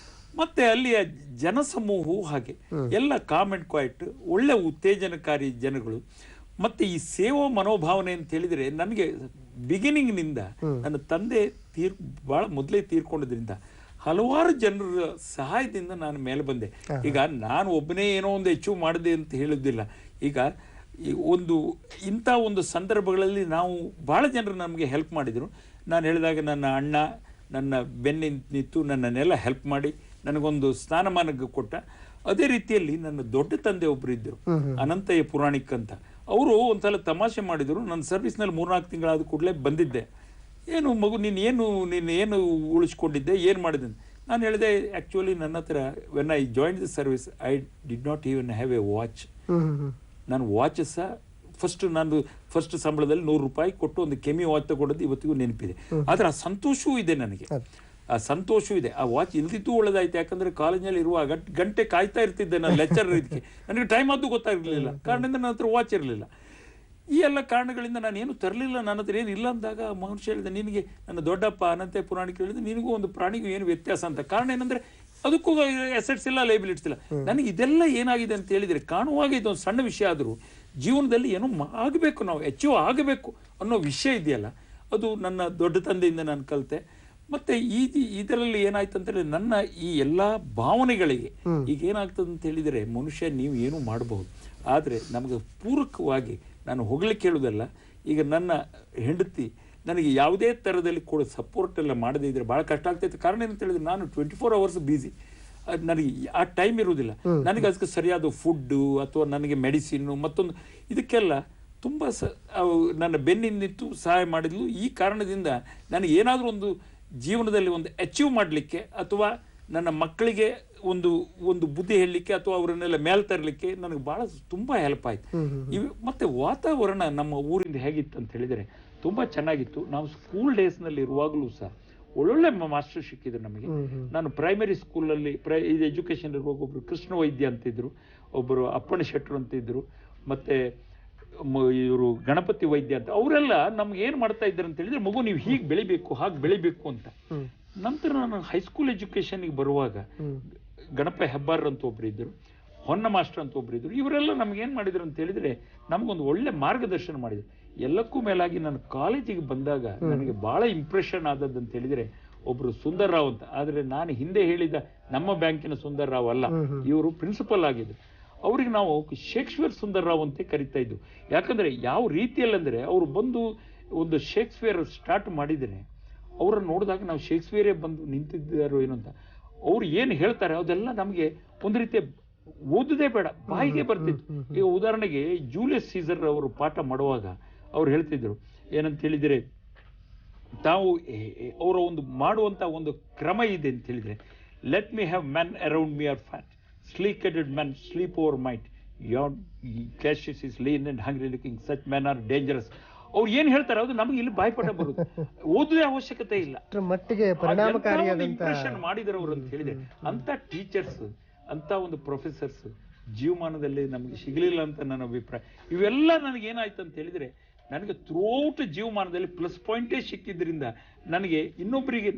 ಮತ್ತೆ ಅಲ್ಲಿಯ ಜನಸಮೂಹವು ಹಾಗೆ ಎಲ್ಲ ಕಾಮ್ ಅಂಡ್ ಕ್ವೈಟ್, ಒಳ್ಳೆ ಉತ್ತೇಜನಕಾರಿ ಜನಗಳು. ಮತ್ತೆ ಈ ಸೇವಾ ಮನೋಭಾವನೆ ಅಂತ ಹೇಳಿದರೆ, ನನಗೆ ಬಿಗಿನಿಂಗ್ನಿಂದ ನನ್ನ ತಂದೆ ಭಾಳ ಮೊದಲೇ ತೀರ್ಕೊಂಡಿದ್ರಿಂದ ಹಲವಾರು ಜನರ ಸಹಾಯದಿಂದ ನಾನು ಮೇಲೆ ಬಂದೆ. ಈಗ ನಾನು ಒಬ್ಬನೇ ಏನೋ ಒಂದು ಅಚೀವ್ ಮಾಡಿದೆ ಅಂತ ಹೇಳೋದಿಲ್ಲ. ಈಗ ಇಂಥ ಒಂದು ಸಂದರ್ಭಗಳಲ್ಲಿ ನಾವು ಭಾಳ ಜನರು ನಮಗೆ ಹೆಲ್ಪ್ ಮಾಡಿದರು. ನಾನು ಹೇಳಿದಾಗ ನನ್ನ ಅಣ್ಣ ನನ್ನ ಬೆನ್ನಿತ್ತು, ನನ್ನನ್ನೆಲ್ಲ ಹೆಲ್ಪ್ ಮಾಡಿ ನನಗೊಂದು ಸ್ಥಾನಮಾನ ಕೊಟ್ಟ. ಅದೇ ರೀತಿಯಲ್ಲಿ ನನ್ನ ದೊಡ್ಡ ತಂದೆ ಒಬ್ಬರು ಇದ್ದರು, ಅನಂತಯ್ಯ ಪುರಾಣಿಕ್ ಅಂತ. ಅವರು ಒಂದ್ಸಲ ತಮಾಷೆ ಮಾಡಿದರು. ನನ್ನ ಸರ್ವಿಸ್ನಲ್ಲಿ 3-4 ತಿಂಗಳಾದ ಕೂಡಲೇ ಬಂದಿದ್ದೆ. ಏನು ಮಗು, ನೀನು ಏನು ಉಳಿಸ್ಕೊಂಡಿದ್ದೆ, ಏನು ಮಾಡಿದೆ? ನಾನು ಹೇಳಿದೆ, ಆ್ಯಕ್ಚುಲಿ ನನ್ನ ಹತ್ರ when I join the service I did not even have A watch. ನಾನು ವಾಚ್ ಸಹ ಫಸ್ಟ್ ಸಂಬಳದಲ್ಲಿ 100 ರೂಪಾಯಿ ಕೊಟ್ಟು ಒಂದು ಕೆಮಿ ವಾಚ್ ತಗೊಂಡದ್ದು ಇವತ್ತಿಗೂ ನೆನಪಿದೆ. ಆದರೆ ಆ ಸಂತೋಷವೂ ಇದೆ ನನಗೆ, ಆ ಸಂತೋಷವೂ ಇದೆ. ಆ ವಾಚ್ ಇಲ್ದಿದ್ದು ಒಳ್ಳೆದಾಯ್ತು. ಯಾಕಂದ್ರೆ ಕಾಲೇಜಲ್ಲಿ ಇರುವಾಗ ಗಂಟೆ ಕಾಯ್ತಾ ಇರ್ತಿದ್ದೆ ನಾನು ಲೆಕ್ಚರ್ ಇದಕ್ಕೆ. ನನಗೆ ಟೈಮ್ ಆದ್ದು ಗೊತ್ತಾಗಿರ್ಲಿಲ್ಲ, ಕಾರಣದಿಂದ ನನ್ನ ಹತ್ರ ವಾಚ್ ಇರಲಿಲ್ಲ. ಈ ಎಲ್ಲ ಕಾರಣಗಳಿಂದ ನಾನು ಏನು ತರಲಿಲ್ಲ, ನನ್ನ ಹತ್ರ ಏನು ಇಲ್ಲ ಅಂದಾಗ ಮನುಷ್ಯ ಹೇಳಿದೆ, ನಿನಗೆ ನನ್ನ ದೊಡ್ಡಪ್ಪ ಅನಂತ ಪುರಾಣಿಕ ಹೇಳಿದೆ, ನಿನಗೂ ಒಂದು ಪ್ರಾಣಿಗೂ ಏನು ವ್ಯತ್ಯಾಸ ಅಂತ. ಕಾರಣ ಏನಂದ್ರೆ ಅದಕ್ಕೂ ಅಸೆಟ್ಸ್ ಇಲ್ಲ, ಲೈಬಿಲಿಟೀಸ್ ಇಲ್ಲ. ನನಗೆ ಇದೆಲ್ಲ ಏನಾಗಿದೆ ಅಂತ ಹೇಳಿದರೆ, ಕಾಣುವಾಗ ಇದೊಂದು ಸಣ್ಣ ವಿಷಯ ಆದರೂ ಜೀವನದಲ್ಲಿ ಏನೋ ಆಗಬೇಕು, ನಾವು ಅಚೀವ್ ಆಗಬೇಕು ಅನ್ನೋ ವಿಷಯ ಇದೆಯಲ್ಲ, ಅದು ನನ್ನ ದೊಡ್ಡ ತಂದೆಯಿಂದ ನಾನು ಕಲಿತೆ. ಮತ್ತೆ ಇದರಲ್ಲಿ ಏನಾಯ್ತು ಅಂತ ಹೇಳಿದ್ರೆ, ನನ್ನ ಈ ಎಲ್ಲ ಭಾವನೆಗಳಿಗೆ ಈಗ ಏನಾಗ್ತದೆ ಅಂತ ಹೇಳಿದರೆ, ಮನುಷ್ಯ ನೀವು ಏನು ಮಾಡಬಹುದು, ಆದರೆ ನಮಗೆ ಪೂರಕವಾಗಿ ನಾನು ಹೊಗಳಿಕೆ ಹೇಳುವುದಲ್ಲ, ಈಗ ನನ್ನ ಹೆಂಡತಿ ನನಗೆ ಯಾವುದೇ ಥರದಲ್ಲಿ ಕೂಡ ಸಪೋರ್ಟ್ ಎಲ್ಲ ಮಾಡದೇ ಇದ್ರೆ ಭಾಳ ಕಷ್ಟ ಆಗ್ತೈತೆ. ಕಾರಣ ಏನಂತ ಹೇಳಿದ್ರೆ ನಾನು 24 hours ಬ್ಯುಸಿ, ನನಗೆ ಆ ಟೈಮ್ ಇರುವುದಿಲ್ಲ. ನನಗೆ ಅದಕ್ಕೆ ಸರಿಯಾದ ಫುಡ್ಡು ಅಥವಾ ನನಗೆ ಮೆಡಿಸಿನ್ನು ಮತ್ತೊಂದು ಇದಕ್ಕೆಲ್ಲ ತುಂಬ ನನ್ನ ಬೆನ್ನಿಂದಿತ್ತು ಸಹಾಯ ಮಾಡಿದ್ಲು. ಈ ಕಾರಣದಿಂದ ನನಗೆ ಏನಾದರೂ ಒಂದು ಜೀವನದಲ್ಲಿ ಒಂದು ಅಚೀವ್ ಮಾಡಲಿಕ್ಕೆ ಅಥವಾ ನನ್ನ ಮಕ್ಕಳಿಗೆ ಒಂದು ಒಂದು ಬುದ್ಧಿ ಹೇಳಲಿಕ್ಕೆ ಅಥವಾ ಅವರನ್ನೆಲ್ಲ ಮೇಲ್ ತರಲಿಕ್ಕೆ ನನಗೆ ಭಾಳ ತುಂಬ ಹೆಲ್ಪ್ ಆಯ್ತು. ಮತ್ತೆ ವಾತಾವರಣ ನಮ್ಮ ಊರಿಂದ ಹೇಗಿತ್ತು ಅಂತ ಹೇಳಿದರೆ ತುಂಬ ಚೆನ್ನಾಗಿತ್ತು. ನಾವು ಸ್ಕೂಲ್ ಡೇಸ್ನಲ್ಲಿ ಇರುವಾಗಲೂ ಸಹ ಒಳ್ಳೊಳ್ಳೆ ಮಾಸ್ಟರ್ ಸಿಕ್ಕಿದ್ರು ನಮಗೆ. ನಾನು ಪ್ರೈಮರಿ ಸ್ಕೂಲಲ್ಲಿ ಇದು ಎಜುಕೇಷನ್ ಇರುವಾಗ ಒಬ್ಬರು ಕೃಷ್ಣ ವೈದ್ಯ ಅಂತಿದ್ರು, ಒಬ್ಬರು ಅಪ್ಪಣ ಶೆಟ್ಟರು ಅಂತಿದ್ರು, ಮತ್ತೆ ಇವರು ಗಣಪತಿ ವೈದ್ಯ ಅಂತ. ಅವರೆಲ್ಲ ನಮ್ಗೆ ಏನು ಮಾಡ್ತಾ ಇದ್ದಾರೆ ಅಂತ ಹೇಳಿದ್ರೆ, ಮಗು ನೀವು ಹೀಗೆ ಬೆಳಿಬೇಕು ಹಾಗೆ ಬೆಳಿಬೇಕು ಅಂತ. ನಂತರ ನಾನು ಹೈಸ್ಕೂಲ್ ಎಜುಕೇಷನ್ಗೆ ಬರುವಾಗ ಗಣಪ ಹೆಬ್ಬಾರ್ ಅಂತ ಒಬ್ರು ಇದ್ರು, ಹೊನ್ನ ಮಾಸ್ಟರ್ ಅಂತ ಒಬ್ರು ಇದ್ರು. ಇವರೆಲ್ಲ ನಮ್ಗೆ ಏನು ಮಾಡಿದ್ರು ಅಂತ ಹೇಳಿದ್ರೆ ನಮಗೊಂದು ಒಳ್ಳೆ ಮಾರ್ಗದರ್ಶನ ಮಾಡಿದ್ರು. ಎಲ್ಲಕ್ಕೂ ಮೇಲಾಗಿ ನಾನು ಕಾಲೇಜಿಗೆ ಬಂದಾಗ ನನಗೆ ಬಹಳ ಇಂಪ್ರೆಷನ್ ಆದದ್ದು ಅಂತ ಹೇಳಿದ್ರೆ ಒಬ್ರು ಸುಂದರ್ ರಾವ್ ಅಂತ. ಆದ್ರೆ ನಾನು ಹಿಂದೆ ಹೇಳಿದ ನಮ್ಮ ಬ್ಯಾಂಕಿನ ಸುಂದರ್ ರಾವ್ ಅಲ್ಲ, ಇವರು ಪ್ರಿನ್ಸಿಪಲ್ ಆಗಿದ್ರು. ಅವ್ರಿಗೆ ನಾವು ಶೇಕ್ಸ್ಪಿಯರ್ ಸುಂದರ್ ರಾವ್ ಅಂತ ಕರಿತಾ ಇದ್ವು. ಯಾಕಂದ್ರೆ ಯಾವ ರೀತಿಯಲ್ಲಂದ್ರೆ ಅವರು ಬಂದು ಒಂದು ಶೇಕ್ಸ್ಪಿಯರ್ ಸ್ಟಾರ್ಟ್ ಮಾಡಿದ್ರೆ ಅವ್ರನ್ನ ನೋಡಿದಾಗ ನಾವು ಶೇಕ್ಸ್ಪಿಯರೇ ಬಂದು ನಿಂತಿದ್ದಾರೋ ಏನೋ ಅಂತ. ಅವ್ರು ಏನು ಹೇಳ್ತಾರೆ ಅದೆಲ್ಲ ನಮಗೆ ಒಂದು ರೀತಿಯ ಓದದೇ ಬೇಡ, ಬಾಯಿಗೆ ಬರ್ತಿತ್ತು. ಈಗ ಉದಾಹರಣೆಗೆ ಜೂಲಿಯಸ್ ಸೀಸರ್ ಅವರು ಪಾಠ ಮಾಡುವಾಗ ಅವ್ರು ಹೇಳ್ತಿದ್ರು ಏನಂತ ಹೇಳಿದರೆ, ತಾವು ಅವರ ಒಂದು ಮಾಡುವಂತ ಒಂದು ಕ್ರಮ ಇದೆ ಅಂತ ಹೇಳಿದ್ರೆ, let me have men around me or fat, sleek-headed men sleep over might, yon Cassius is lean and hungry looking, such men are dangerous. ಅವ್ರು ಏನ್ ಹೇಳ್ತಾರೆ ಅದು ನಮಗೆ ಇಲ್ಲಿ ಬಾಯ್ಪಾಠ ಬರುತ್ತೆ, ಓದುವ ಅವಶ್ಯಕತೆ ಇಲ್ಲ. ಮಟ್ಟಿಗೆ ಪರಿಣಾಮಕಾರಿಯಾದಂತ ಇಂಪ್ರೆಷನ್ ಮಾಡಿದ್ರು ಅವರು ಅಂತ ಹೇಳಿದ್ರೆ, ಅಂತ ಟೀಚರ್ಸ್ ಅಂತ ಒಂದು ಪ್ರೊಫೆಸರ್ಸ್ ಜೀವಮಾನದಲ್ಲಿ ನಮಗೆ ಸಿಗಲಿಲ್ಲ ಅಂತ ನನ್ನ ಅಭಿಪ್ರಾಯ. ಇವೆಲ್ಲ ನನಗೆ ಏನಾಯ್ತು ಅಂತ ಹೇಳಿದ್ರೆ, ನನಗೆ ಥ್ರೂಔಟ್ ಜೀವಮಾನದಲ್ಲಿ ಪ್ಲಸ್ ಪಾಯಿಂಟೇ ಸಿಕ್ಕಿದ್ರಿಂದ ನನಗೆ ಇನ್ನೊಬ್ಬರಿಗೆ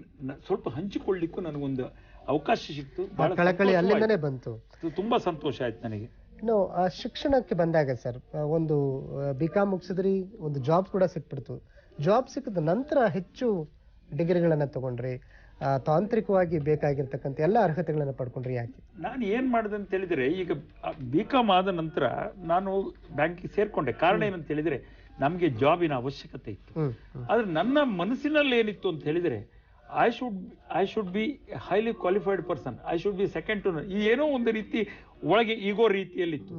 ಸ್ವಲ್ಪ ಹಂಚಿಕೊಳ್ಳಿಕ್ಕೂ ನನಗೊಂದು ಅವಕಾಶ ಸಿಕ್ತು. ಕಳಕಳಿ ಅಲ್ಲಿಂದನೇ ಬಂತು. ತುಂಬಾ ಸಂತೋಷ ಆಯ್ತು ನನಗೆ. ಇನ್ನು ಶಿಕ್ಷಣಕ್ಕೆ ಬಂದಾಗ ಸರ್, ಒಂದು BCom ಮುಗಿಸಿದ್ರಿ, ಒಂದು ಜಾಬ್ ಕೂಡ ಸಿಕ್ಬಿಡ್ತು. ಜಾಬ್ ಸಿಕ್ಕಿದ ನಂತರ ಹೆಚ್ಚು ಡಿಗ್ರಿಗಳನ್ನ ತಗೊಂಡ್ರಿ, ತಾಂತ್ರಿಕವಾಗಿ ಬೇಕಾಗಿರ್ತಕ್ಕಂಥ ಎಲ್ಲ ಅರ್ಹತೆಗಳನ್ನ ಪಡ್ಕೊಂಡ್ರಿ. ಯಾಕೆ? ನಾನು ಏನ್ ಮಾಡಿದೆ ಅಂತ ಹೇಳಿದ್ರೆ, ಈಗ BCom ಆದ ನಂತರ ನಾನು ಬ್ಯಾಂಕಿಗೆ ಸೇರ್ಕೊಂಡೆ. ಕಾರಣ ಏನಂತ ಹೇಳಿದ್ರೆ ನಮ್ಗೆ ಜಾಬಿನ ಅವಶ್ಯಕತೆ ಇತ್ತು. ಆದ್ರೆ ನನ್ನ ಮನಸ್ಸಿನಲ್ಲಿ ಏನಿತ್ತು ಅಂತ ಹೇಳಿದ್ರೆ, I should be highly qualified person, I should be second to none. ಈ ಏನೋ ಒಂದು ರೀತಿ ಒಳಗೆ ಈಗೋ ರೀತಿಯಲ್ಲಿತ್ತು.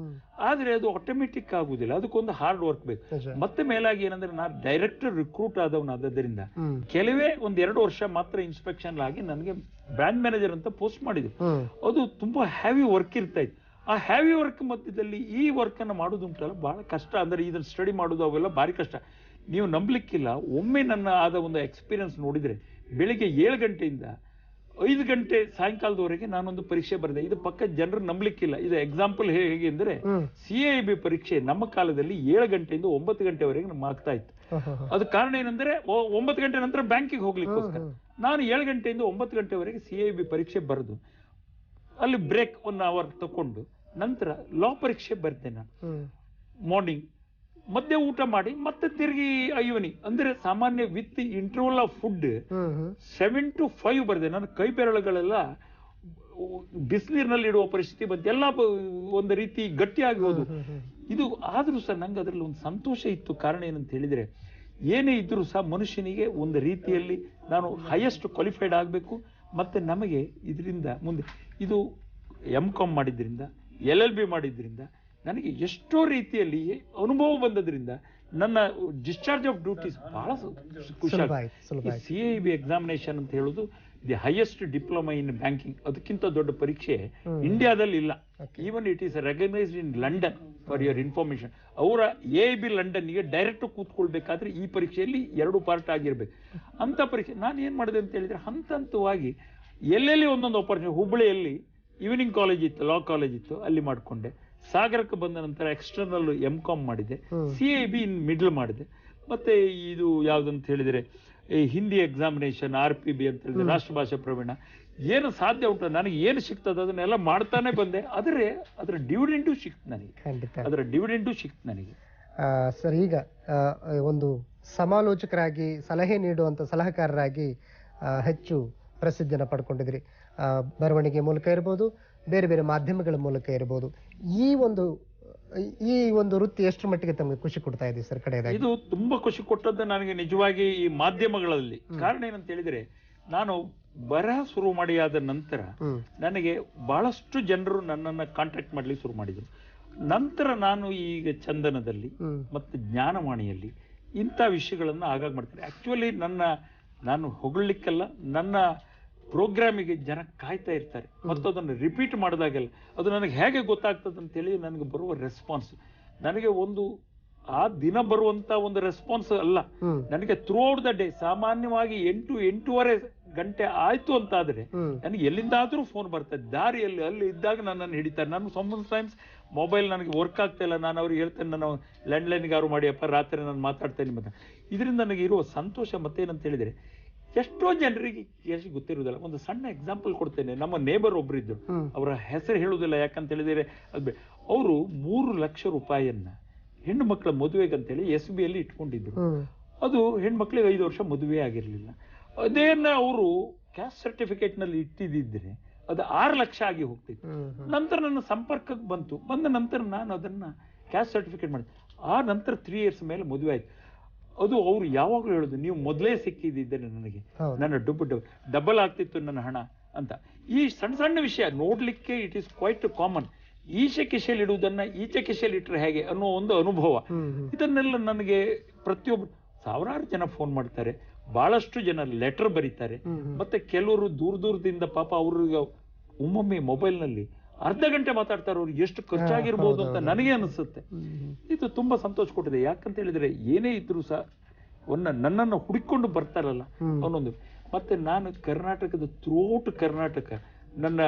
ಆದ್ರೆ ಅದು ಆಟೋಮೆಟಿಕ್ ಆಗುದಿಲ್ಲ, ಅದಕ್ಕೊಂದು ಹಾರ್ಡ್ ವರ್ಕ್ ಬೇಕು. ಮತ್ತೆ ಮೇಲಾಗಿ ಏನಂದ್ರೆ, ನಾನು ಡೈರೆಕ್ಟರ್ ರಿಕ್ರೂಟ್ ಆದವನಾದ್ದರಿಂದ ಕೆಲವೇ 1-2 ವರ್ಷ ಮಾತ್ರ ಇನ್ಸ್ಪೆಕ್ಷನ್ ಆಗಿ ನನಗೆ ಬ್ರಾಂಚ್ ಮ್ಯಾನೇಜರ್ ಅಂತ ಪೋಸ್ಟ್ ಮಾಡಿದ್ರು. ಅದು ತುಂಬಾ ಹೆವಿ ವರ್ಕ್ ಇರ್ತಾ ಇತ್ತು. ಆ ಹೆವಿ ವರ್ಕ್ ಮಧ್ಯದಲ್ಲಿ ಈ ವರ್ಕ್ ಅನ್ನು ಮಾಡೋದುಂಟಲ್ಲ ಬಹಳ ಕಷ್ಟ. ಅಂದ್ರೆ ಇದನ್ನ ಸ್ಟಡಿ ಮಾಡೋದು ಅವೆಲ್ಲ ಭಾರಿ ಕಷ್ಟ. ನೀವು ನಂಬಲಿಕ್ಕಿಲ್ಲ, ಒಮ್ಮೆ ನನ್ನ ಆದ ಒಂದು ಎಕ್ಸ್ಪೀರಿಯನ್ಸ್ ನೋಡಿದ್ರೆ, ಬೆಳಿಗ್ಗೆ 7 ಗಂಟೆಯಿಂದ 5 ಗಂಟೆ ಸಾಯಂಕಾಲದವರೆಗೆ ನಾನೊಂದು ಪರೀಕ್ಷೆ ಬರೆದೆ. ಇದು ಪಕ್ಕ ಜನರು ನಂಬಲಿಕ್ಕಿಲ್ಲ. ಇದು ಎಕ್ಸಾಂಪಲ್ ಹೇಗೆ ಅಂದ್ರೆ, CIB ಪರೀಕ್ಷೆ ನಮ್ಮ ಕಾಲದಲ್ಲಿ 7 ಗಂಟೆಯಿಂದ 9 ಗಂಟೆವರೆಗೆ ನಮ್ಗೆ ಆಗ್ತಾ ಇತ್ತು. ಅದು ಕಾರಣ ಏನಂದ್ರೆ, 9 ಗಂಟೆ ನಂತರ ಬ್ಯಾಂಕಿಗೆ ಹೋಗ್ಲಿಕ್ಕೋಸ್ಕರ ನಾನು 7 ಗಂಟೆಯಿಂದ 9 ಗಂಟೆವರೆಗೆ CIB ಪರೀಕ್ಷೆ ಬರೆದು ಅಲ್ಲಿ ಬ್ರೇಕ್ 1 hour ತಕೊಂಡು ನಂತರ ಲಾ ಪರೀಕ್ಷೆ ಬರ್ದೆ ನಾನು. ಮಾರ್ನಿಂಗ್ ಮಧ್ಯೆ ಊಟ ಮಾಡಿ ಮತ್ತೆ ತಿರುಗಿ ಈವ್ನಿಂಗ್, ಅಂದ್ರೆ ಸಾಮಾನ್ಯ with interval of food 7 to 5 ಬರ್ದೆ. ನನ್ನ ಕೈ ಬೆರಳುಗಳೆಲ್ಲ ಬಿಸಿನೀರಿನಲ್ಲಿ ಇಡುವ ಪರಿಸ್ಥಿತಿ ಬಂತು, ಎಲ್ಲ ಒಂದು ರೀತಿ ಗಟ್ಟಿಯಾಗಿ ಹೋದು. ಇದು ಆದ್ರೂ ಸಹ ನಂಗೆ ಅದರಲ್ಲಿ ಒಂದು ಸಂತೋಷ ಇತ್ತು. ಕಾರಣ ಏನಂತ ಹೇಳಿದ್ರೆ, ಏನೇ ಇದ್ರೂ ಸಹ ಮನುಷ್ಯನಿಗೆ ಒಂದು ರೀತಿಯಲ್ಲಿ ನಾನು ಹೈಯೆಸ್ಟ್ ಕ್ವಾಲಿಫೈಡ್ ಆಗಬೇಕು. ಮತ್ತೆ ನಮಗೆ ಇದರಿಂದ ಮುಂದೆ ಇದು MCom ಮಾಡಿದ್ರಿಂದ, LLB ಮಾಡಿದ್ರಿಂದ ನನಗೆ ಎಷ್ಟೋ ರೀತಿಯಲ್ಲಿ ಅನುಭವ ಬಂದದ್ರಿಂದ ನನ್ನ ಡಿಸ್ಚಾರ್ಜ್ ಆಫ್ ಡ್ಯೂಟೀಸ್ ಬಹಳ ಖುಷಿ. CIB ಎಕ್ಸಾಮಿನೇಷನ್ ಅಂತ ಹೇಳುದು the highest diploma in banking. ಅದಕ್ಕಿಂತ ದೊಡ್ಡ ಪರೀಕ್ಷೆ ಇಂಡಿಯಾದಲ್ಲಿ ಇಲ್ಲ. Even it is recognised in London for your information. ಅವರ AIB ಲಂಡನ್ಗೆ ಡೈರೆಕ್ಟ್ ಕೂತ್ಕೊಳ್ಬೇಕಾದ್ರೆ ಈ ಪರೀಕ್ಷೆಯಲ್ಲಿ 2 ಪಾರ್ಟ್ ಆಗಿರ್ಬೇಕು ಅಂತ ಪರೀಕ್ಷೆ. ನಾನು ಏನ್ ಮಾಡಿದೆ ಅಂತ ಹೇಳಿದ್ರೆ, ಹಂತ ಹಂತವಾಗಿ ಎಲ್ಲೆಲ್ಲಿ ಒಂದೊಂದು ಆಪರ್ಚುನಿಟಿ. ಹುಬ್ಬಳ್ಳಿಯಲ್ಲಿ ಈವ್ನಿಂಗ್ ಕಾಲೇಜ್ ಇತ್ತು, ಲಾ ಕಾಲೇಜ್ ಇತ್ತು, ಅಲ್ಲಿ ಮಾಡ್ಕೊಂಡೆ. ಸಾಗರಕ್ಕೆ ಬಂದ ನಂತರ ಎಕ್ಸ್ಟರ್ನಲ್ MCom ಮಾಡಿದೆ, CIB ಇನ್ ಮಿಡ್ಲ್ ಮಾಡಿದೆ. ಮತ್ತೆ ಇದು ಯಾವ್ದಂತ ಹೇಳಿದ್ರೆ ಹಿಂದಿ ಎಕ್ಸಾಮಿನೇಷನ್, RPB ಅಂತ ಹೇಳಿದ್ರೆ ರಾಷ್ಟ್ರ ಭಾಷಾ ಪ್ರವೀಣ. ಏನು ಸಾಧ್ಯ ಉಂಟು ನನಗೆ ಏನು ಸಿಗ್ತದೆ ಅದನ್ನೆಲ್ಲ ಮಾಡ್ತಾನೆ ಬಂದೆ. ಆದರೆ ಅದರ ಡಿವಿಡೆಂಡು ಸಿಕ್ತು ನನಗೆ, ಅದರ ಡಿವಿಡೆಂಡು ಸಿಕ್ತು ನನಗೆ. ಸರ್, ಈಗ ಒಂದು ಸಮಾಲೋಚಕರಾಗಿ ಸಲಹೆ ನೀಡುವಂತ ಸಲಹೆಗಾರರಾಗಿ ಹೆಚ್ಚು ಪ್ರಸಿದ್ಧಿಯನ್ನು ಪಡ್ಕೊಂಡಿದ್ರಿ. ಬರವಣಿಗೆ ಮೂಲಕ ಇರ್ಬೋದು, ಬೇರೆ ಬೇರೆ ಮಾಧ್ಯಮಗಳ ಮೂಲಕ ಇರ್ಬೋದು. ಈ ಒಂದು ಈ ಒಂದು ವೃತ್ತಿ ಎಷ್ಟರ ಮಟ್ಟಿಗೆ ತಮಗೆ ಖುಷಿ ಕೊಡ್ತಾ ಇದೆ ಸರ್ ಕಡೆಯದಾಗಿ? ಇದು ತುಂಬಾ ಖುಷಿ ಕೊಟ್ಟದ್ದು ನನಗೆ ನಿಜವಾಗಿ ಈ ಮಾಧ್ಯಮಗಳಲ್ಲಿ. ಕಾರಣ ಏನಂತ ಹೇಳಿದ್ರೆ, ನಾನು ಬರಹ ಶುರು ಮಾಡಿ ಆದ ನಂತರ ನನಗೆ ಬಹಳಷ್ಟು ಜನರು ನನ್ನನ್ನು ಕಾಂಟ್ಯಾಕ್ಟ್ ಮಾಡ್ಲಿಕ್ಕೆ ಶುರು ಮಾಡಿದ್ರು. ನಂತರ ನಾನು ಈಗ ಚಂದನದಲ್ಲಿ ಮತ್ತು ಜ್ಞಾನವಾಣಿಯಲ್ಲಿ ಇಂಥ ವಿಷಯಗಳನ್ನು ಆಗಾಗ ಮಾಡ್ತೇನೆ. ಆಕ್ಚುಲಿ ನಾನು ಹೊಗಳಲಿಕ್ಕೆಲ್ಲ, ನನ್ನ ಪ್ರೋಗ್ರಾಮಿಗೆ ಜನ ಕಾಯ್ತಾ ಇರ್ತಾರೆ ಮತ್ತು ಅದನ್ನು ರಿಪೀಟ್ ಮಾಡಿದಾಗೆಲ್ಲ ಅದು ನನಗೆ ಹೇಗೆ ಗೊತ್ತಾಗ್ತದೆ ಅಂತೇಳಿ ನನಗೆ ಬರುವ ರೆಸ್ಪಾನ್ಸ್, ನನಗೆ ಒಂದು ಆ ದಿನ ಬರುವಂತ ಒಂದು ರೆಸ್ಪಾನ್ಸ್ ಅಲ್ಲ, ನನಗೆ ಥ್ರೂ ಔಟ್ ದ ಡೇ ಸಾಮಾನ್ಯವಾಗಿ 8-8:30 ಗಂಟೆ ಆಯ್ತು ಅಂತ ಆದ್ರೆ ನನಗೆ ಎಲ್ಲಿಂದಾದ್ರೂ ಫೋನ್ ಬರ್ತದೆ. ದಾರಿಯಲ್ಲಿ ಅಲ್ಲಿ ಇದ್ದಾಗ ನನ್ನನ್ನು ಹಿಡಿತಾರೆ. ನಾನು ಟೈಮ್ಸ್ ಮೊಬೈಲ್ ನನಗೆ ವರ್ಕ್ ಆಗ್ತಾ ಇಲ್ಲ, ನಾನು ಅವ್ರಿಗೆ ಹೇಳ್ತೇನೆ, ನಾನು ಲ್ಯಾಂಡ್ಲೈನ್ಗಾರು ಮಾಡಿಯಪ್ಪ, ರಾತ್ರಿ ನಾನು ಮಾತಾಡ್ತೇನೆ ಮತ್ತೆ. ಇದರಿಂದ ನನಗೆ ಇರುವ ಸಂತೋಷ ಮತ್ತೇನಂತ ಹೇಳಿದ್ರೆ, ಎಷ್ಟೋ ಜನರಿಗೆ ಎಷ್ಟು ಗೊತ್ತಿರುವುದಿಲ್ಲ. ಒಂದು ಸಣ್ಣ ಎಕ್ಸಾಂಪಲ್ ಕೊಡ್ತೇನೆ. ನಮ್ಮ ನೇಬರ್ ಒಬ್ರಿದ್ರು, ಅವರ ಹೆಸರು ಹೇಳುವುದಿಲ್ಲ ಯಾಕಂತ ಹೇಳಿದ್ರೆ ಅವರು 3 ಲಕ್ಷ ರೂಪಾಯಿಯನ್ನ ಹೆಣ್ಣು ಮಕ್ಕಳ ಮದುವೆಗಂತೇಳಿ SB ಅಲ್ಲಿ ಇಟ್ಕೊಂಡಿದ್ರು. ಅದು ಹೆಣ್ಮಕ್ಳಿಗೆ 5 ವರ್ಷ ಮದುವೆ ಆಗಿರ್ಲಿಲ್ಲ. ಅದೇನ ಅವರು ಕ್ಯಾಸ್ಟ್ ಸರ್ಟಿಫಿಕೇಟ್ ನಲ್ಲಿ ಇಟ್ಟಿದ್ದಿದ್ರೆ ಅದು 6 ಲಕ್ಷ ಆಗಿ ಹೋಗ್ತಿತ್ತು. ನಂತರ ನನ್ನ ಸಂಪರ್ಕಕ್ಕೆ ಬಂದ ನಂತರ ನಾನು ಅದನ್ನ ಕ್ಯಾಸ್ಟ್ ಸರ್ಟಿಫಿಕೇಟ್ ಮಾಡಿದೆ. ಆ ನಂತರ 3 ಇಯರ್ಸ್ ಮೇಲೆ ಮದುವೆ ಆಯ್ತು. ಅದು ಅವ್ರು ಯಾವಾಗ್ಲೂ ಹೇಳುದು, ನೀವು ಮೊದಲೇ ಸಿಕ್ಕಿದ್ದರೆ ನನಗೆ ನನ್ನ ಡಬಲ್ ಆಗ್ತಿತ್ತು ನನ್ನ ಹಣ ಅಂತ. ಈ ಸಣ್ಣ ಸಣ್ಣ ವಿಷಯ ನೋಡ್ಲಿಕ್ಕೆ ಇಟ್ ಈಸ್ ಕ್ವೈಟ್ ಕಾಮನ್. ಈಚೆ ಕಿಶೆಯಲ್ಲಿ ಇಡುವುದನ್ನ ಈಚೆ ಕಿಶೆಯಲ್ಲಿ ಇಟ್ಟರೆ ಹೇಗೆ ಅನ್ನೋ ಒಂದು ಅನುಭವ. ಇದನ್ನೆಲ್ಲ ನನಗೆ ಪ್ರತಿಯೊಬ್ಬರು ಸಾವಿರಾರು ಜನ ಫೋನ್ ಮಾಡ್ತಾರೆ, ಬಹಳಷ್ಟು ಜನ ಲೆಟರ್ ಬರೀತಾರೆ, ಮತ್ತೆ ಕೆಲವರು ದೂರದಿಂದ ಪಾಪ ಅವ್ರಿಗೆ ಒಮ್ಮೊಮ್ಮೆ ಮೊಬೈಲ್ ನಲ್ಲಿ ಅರ್ಧ ಗಂಟೆ ಮಾತಾಡ್ತಾರೆ. ಅವ್ರಿಗೆ ಎಷ್ಟು ಖರ್ಚಾಗಿರ್ಬೋದು ಅಂತ ನನಗೆ ಅನಿಸುತ್ತೆ. ಇದು ತುಂಬಾ ಸಂತೋಷ ಕೊಟ್ಟಿದೆ. ಯಾಕಂತ ಹೇಳಿದ್ರೆ ಏನೇ ಇದ್ರು ಸಹ ನನ್ನನ್ನು ಹುಡುಕೊಂಡು ಬರ್ತಾರಲ್ಲ ಅವನೊಂದು. ಮತ್ತೆ ನಾನು ಕರ್ನಾಟಕದ ಥ್ರೂಔಟ್ ಕರ್ನಾಟಕ ನನ್ನ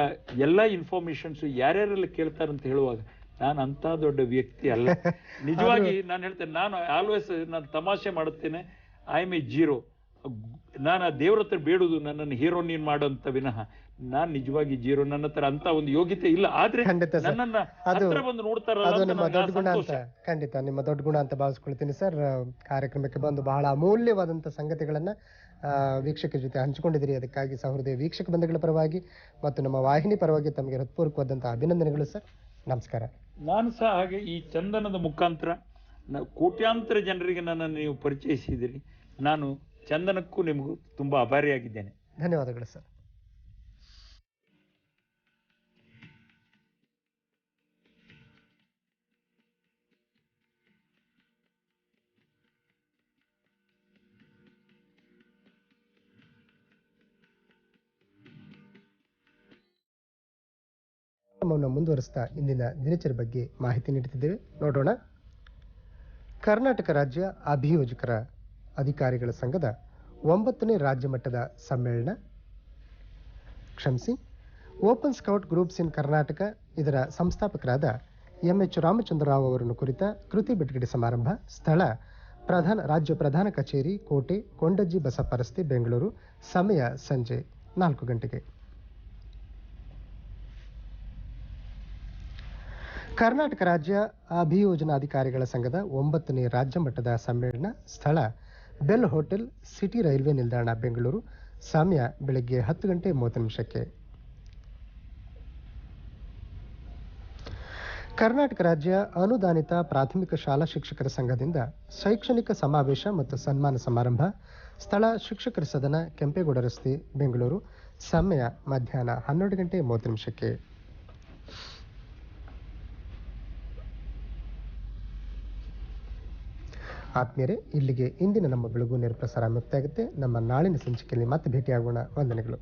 ಎಲ್ಲಾ ಇನ್ಫಾರ್ಮೇಶನ್ಸ್ ಯಾರ್ಯಾರೆಲ್ಲ ಕೇಳ್ತಾರಂತ ಹೇಳುವಾಗ ನಾನು ಅಂತ ದೊಡ್ಡ ವ್ಯಕ್ತಿ ಅಲ್ಲ. ನಿಜವಾಗಿ ನಾನು ಹೇಳ್ತೇನೆ, ನಾನು ತಮಾಷೆ ಮಾಡುತ್ತೇನೆ, ಐ ಆಮ್ ಎ ಜೀರೋ. ನಾನು ಆ ದೇವ್ರ ಹತ್ರ ಬೇಡುದು ನನ್ನನ್ನು ಹೀರೋ ನೀನ್ ಮಾಡೋಂತ ವಿನಃ ನಾನ್ ನಿಜವಾಗಿ ಜೀರೋ. ನನ್ನ ಹತ್ರ ಅಂತ ಒಂದು ಯೋಗ್ಯತೆ ಇಲ್ಲ. ಆದ್ರೆ ನನ್ನನ್ನ ಹತ್ರ ಬಂದು ನೋಡ್ತಾರಲ್ಲ, ಖಂಡಿತ ನಿಮ್ಮ ದೊಡ್ಡ ಗುಣ ಅಂತ ಭಾವಿಸ್ಕೊಳ್ತೀನಿ ಸರ್. ಕಾರ್ಯಕ್ರಮಕ್ಕೆ ಬಂದು ಬಹಳ ಅಮೂಲ್ಯವಾದಂತ ಸಂಗತಿಗಳನ್ನ ವೀಕ್ಷಕರ ಜೊತೆ ಹಂಚಿಕೊಂಡಿದ್ದೀರಿ. ಅದಕ್ಕಾಗಿ ಸಹೃದಯ ವೀಕ್ಷಕ ಬಂಧುಗಳ ಪರವಾಗಿ ಮತ್ತು ನಮ್ಮ ವಾಹಿನಿ ಪರವಾಗಿ ತಮಗೆ ಹೃತ್ಪೂರ್ವಕವಾದಂತಹ ಅಭಿನಂದನೆಗಳು ಸರ್. ನಮಸ್ಕಾರ. ನಾನು ಸಹ ಹಾಗೆ ಈ ಚಂದನದ ಮುಖಾಂತರ ಕೋಟ್ಯಾಂತರ ಜನರಿಗೆ ನನ್ನನ್ನು ನೀವು ಪರಿಚಯಿಸಿದಿರಿ. ನಾನು ಚಂದನಕ್ಕೂ ನಿಮಗೂ ತುಂಬಾ ಆಭಾರಿಯಾಗಿದ್ದೇನೆ. ಧನ್ಯವಾದಗಳು ಸರ್. ಮುಂದುವರಿಸ್ತಾ ಇಂದಿನ ದಿನಚರಿ ಬಗ್ಗೆ ಮಾಹಿತಿ ನೀಡುತ್ತಿದ್ದೇವೆ, ನೋಡೋಣ. ಕರ್ನಾಟಕ ರಾಜ್ಯ ಅಭಿಯೋಜಕರ ಅಧಿಕಾರಿಗಳ ಸಂಘದ 9ನೇ ರಾಜ್ಯ ಮಟ್ಟದ ಸಮ್ಮೇಳನ, ಓಪನ್ ಸ್ಕೌಟ್ ಗ್ರೂಪ್ಸ್ ಇನ್ ಕರ್ನಾಟಕ, ಇದರ ಸಂಸ್ಥಾಪಕರಾದ MH ರಾಮಚಂದ್ರರಾವ್ ಅವರನ್ನು ಕುರಿತ ಕೃತಿ ಬಿಡುಗಡೆ ಸಮಾರಂಭ. ಸ್ಥಳ ರಾಜ್ಯ ಪ್ರಧಾನ ಕಚೇರಿ, ಕೋಟೆ, ಕೊಂಡಜ್ಜಿ ಬಸಪ್ಪ ರಸ್ತೆ, ಬೆಂಗಳೂರು. ಸಮಯ ಸಂಜೆ 4 ಗಂಟೆಗೆ. ಕರ್ನಾಟಕ ರಾಜ್ಯ ಅಭಿಯೋಜನಾಧಿಕಾರಿಗಳ ಸಂಘದ 9ನೇ ರಾಜ್ಯ ಮಟ್ಟದ ಸಮ್ಮೇಳನ. ಸ್ಥಳ ಬೆಲ್ ಹೋಟೆಲ್, ಸಿಟಿ ರೈಲ್ವೆ ನಿಲ್ದಾಣ, ಬೆಂಗಳೂರು. ಸಮಯ ಬೆಳಗ್ಗೆ 10:30 ಕರ್ನಾಟಕ ರಾಜ್ಯ ಅನುದಾನಿತ ಪ್ರಾಥಮಿಕ ಶಾಲಾ ಶಿಕ್ಷಕರ ಸಂಘದಿಂದ ಶೈಕ್ಷಣಿಕ ಸಮಾವೇಶ ಮತ್ತು ಸನ್ಮಾನ ಸಮಾರಂಭ. ಸ್ಥಳ ಶಿಕ್ಷಕರ ಸದನ, ಕೆಂಪೇಗೌಡ ರಸ್ತೆ, ಬೆಂಗಳೂರು. ಸಮಯ ಮಧ್ಯಾಹ್ನ 12:30 ಆತ್ಮೀಯರೇ, ಇಲ್ಲಿಗೆ ಇಂದಿನ ನಮ್ಮ ಬೆಳಗು ನೇರ ಪ್ರಸಾರ ಮುಕ್ತಾಯಗುತ್ತೆ. ನಮ್ಮ ನಾಳಿನ ಸಂಚಿಕೆಯಲ್ಲಿ ಮತ್ತೆ ಭೇಟಿಯಾಗೋಣ. ವಂದನೆಗಳು.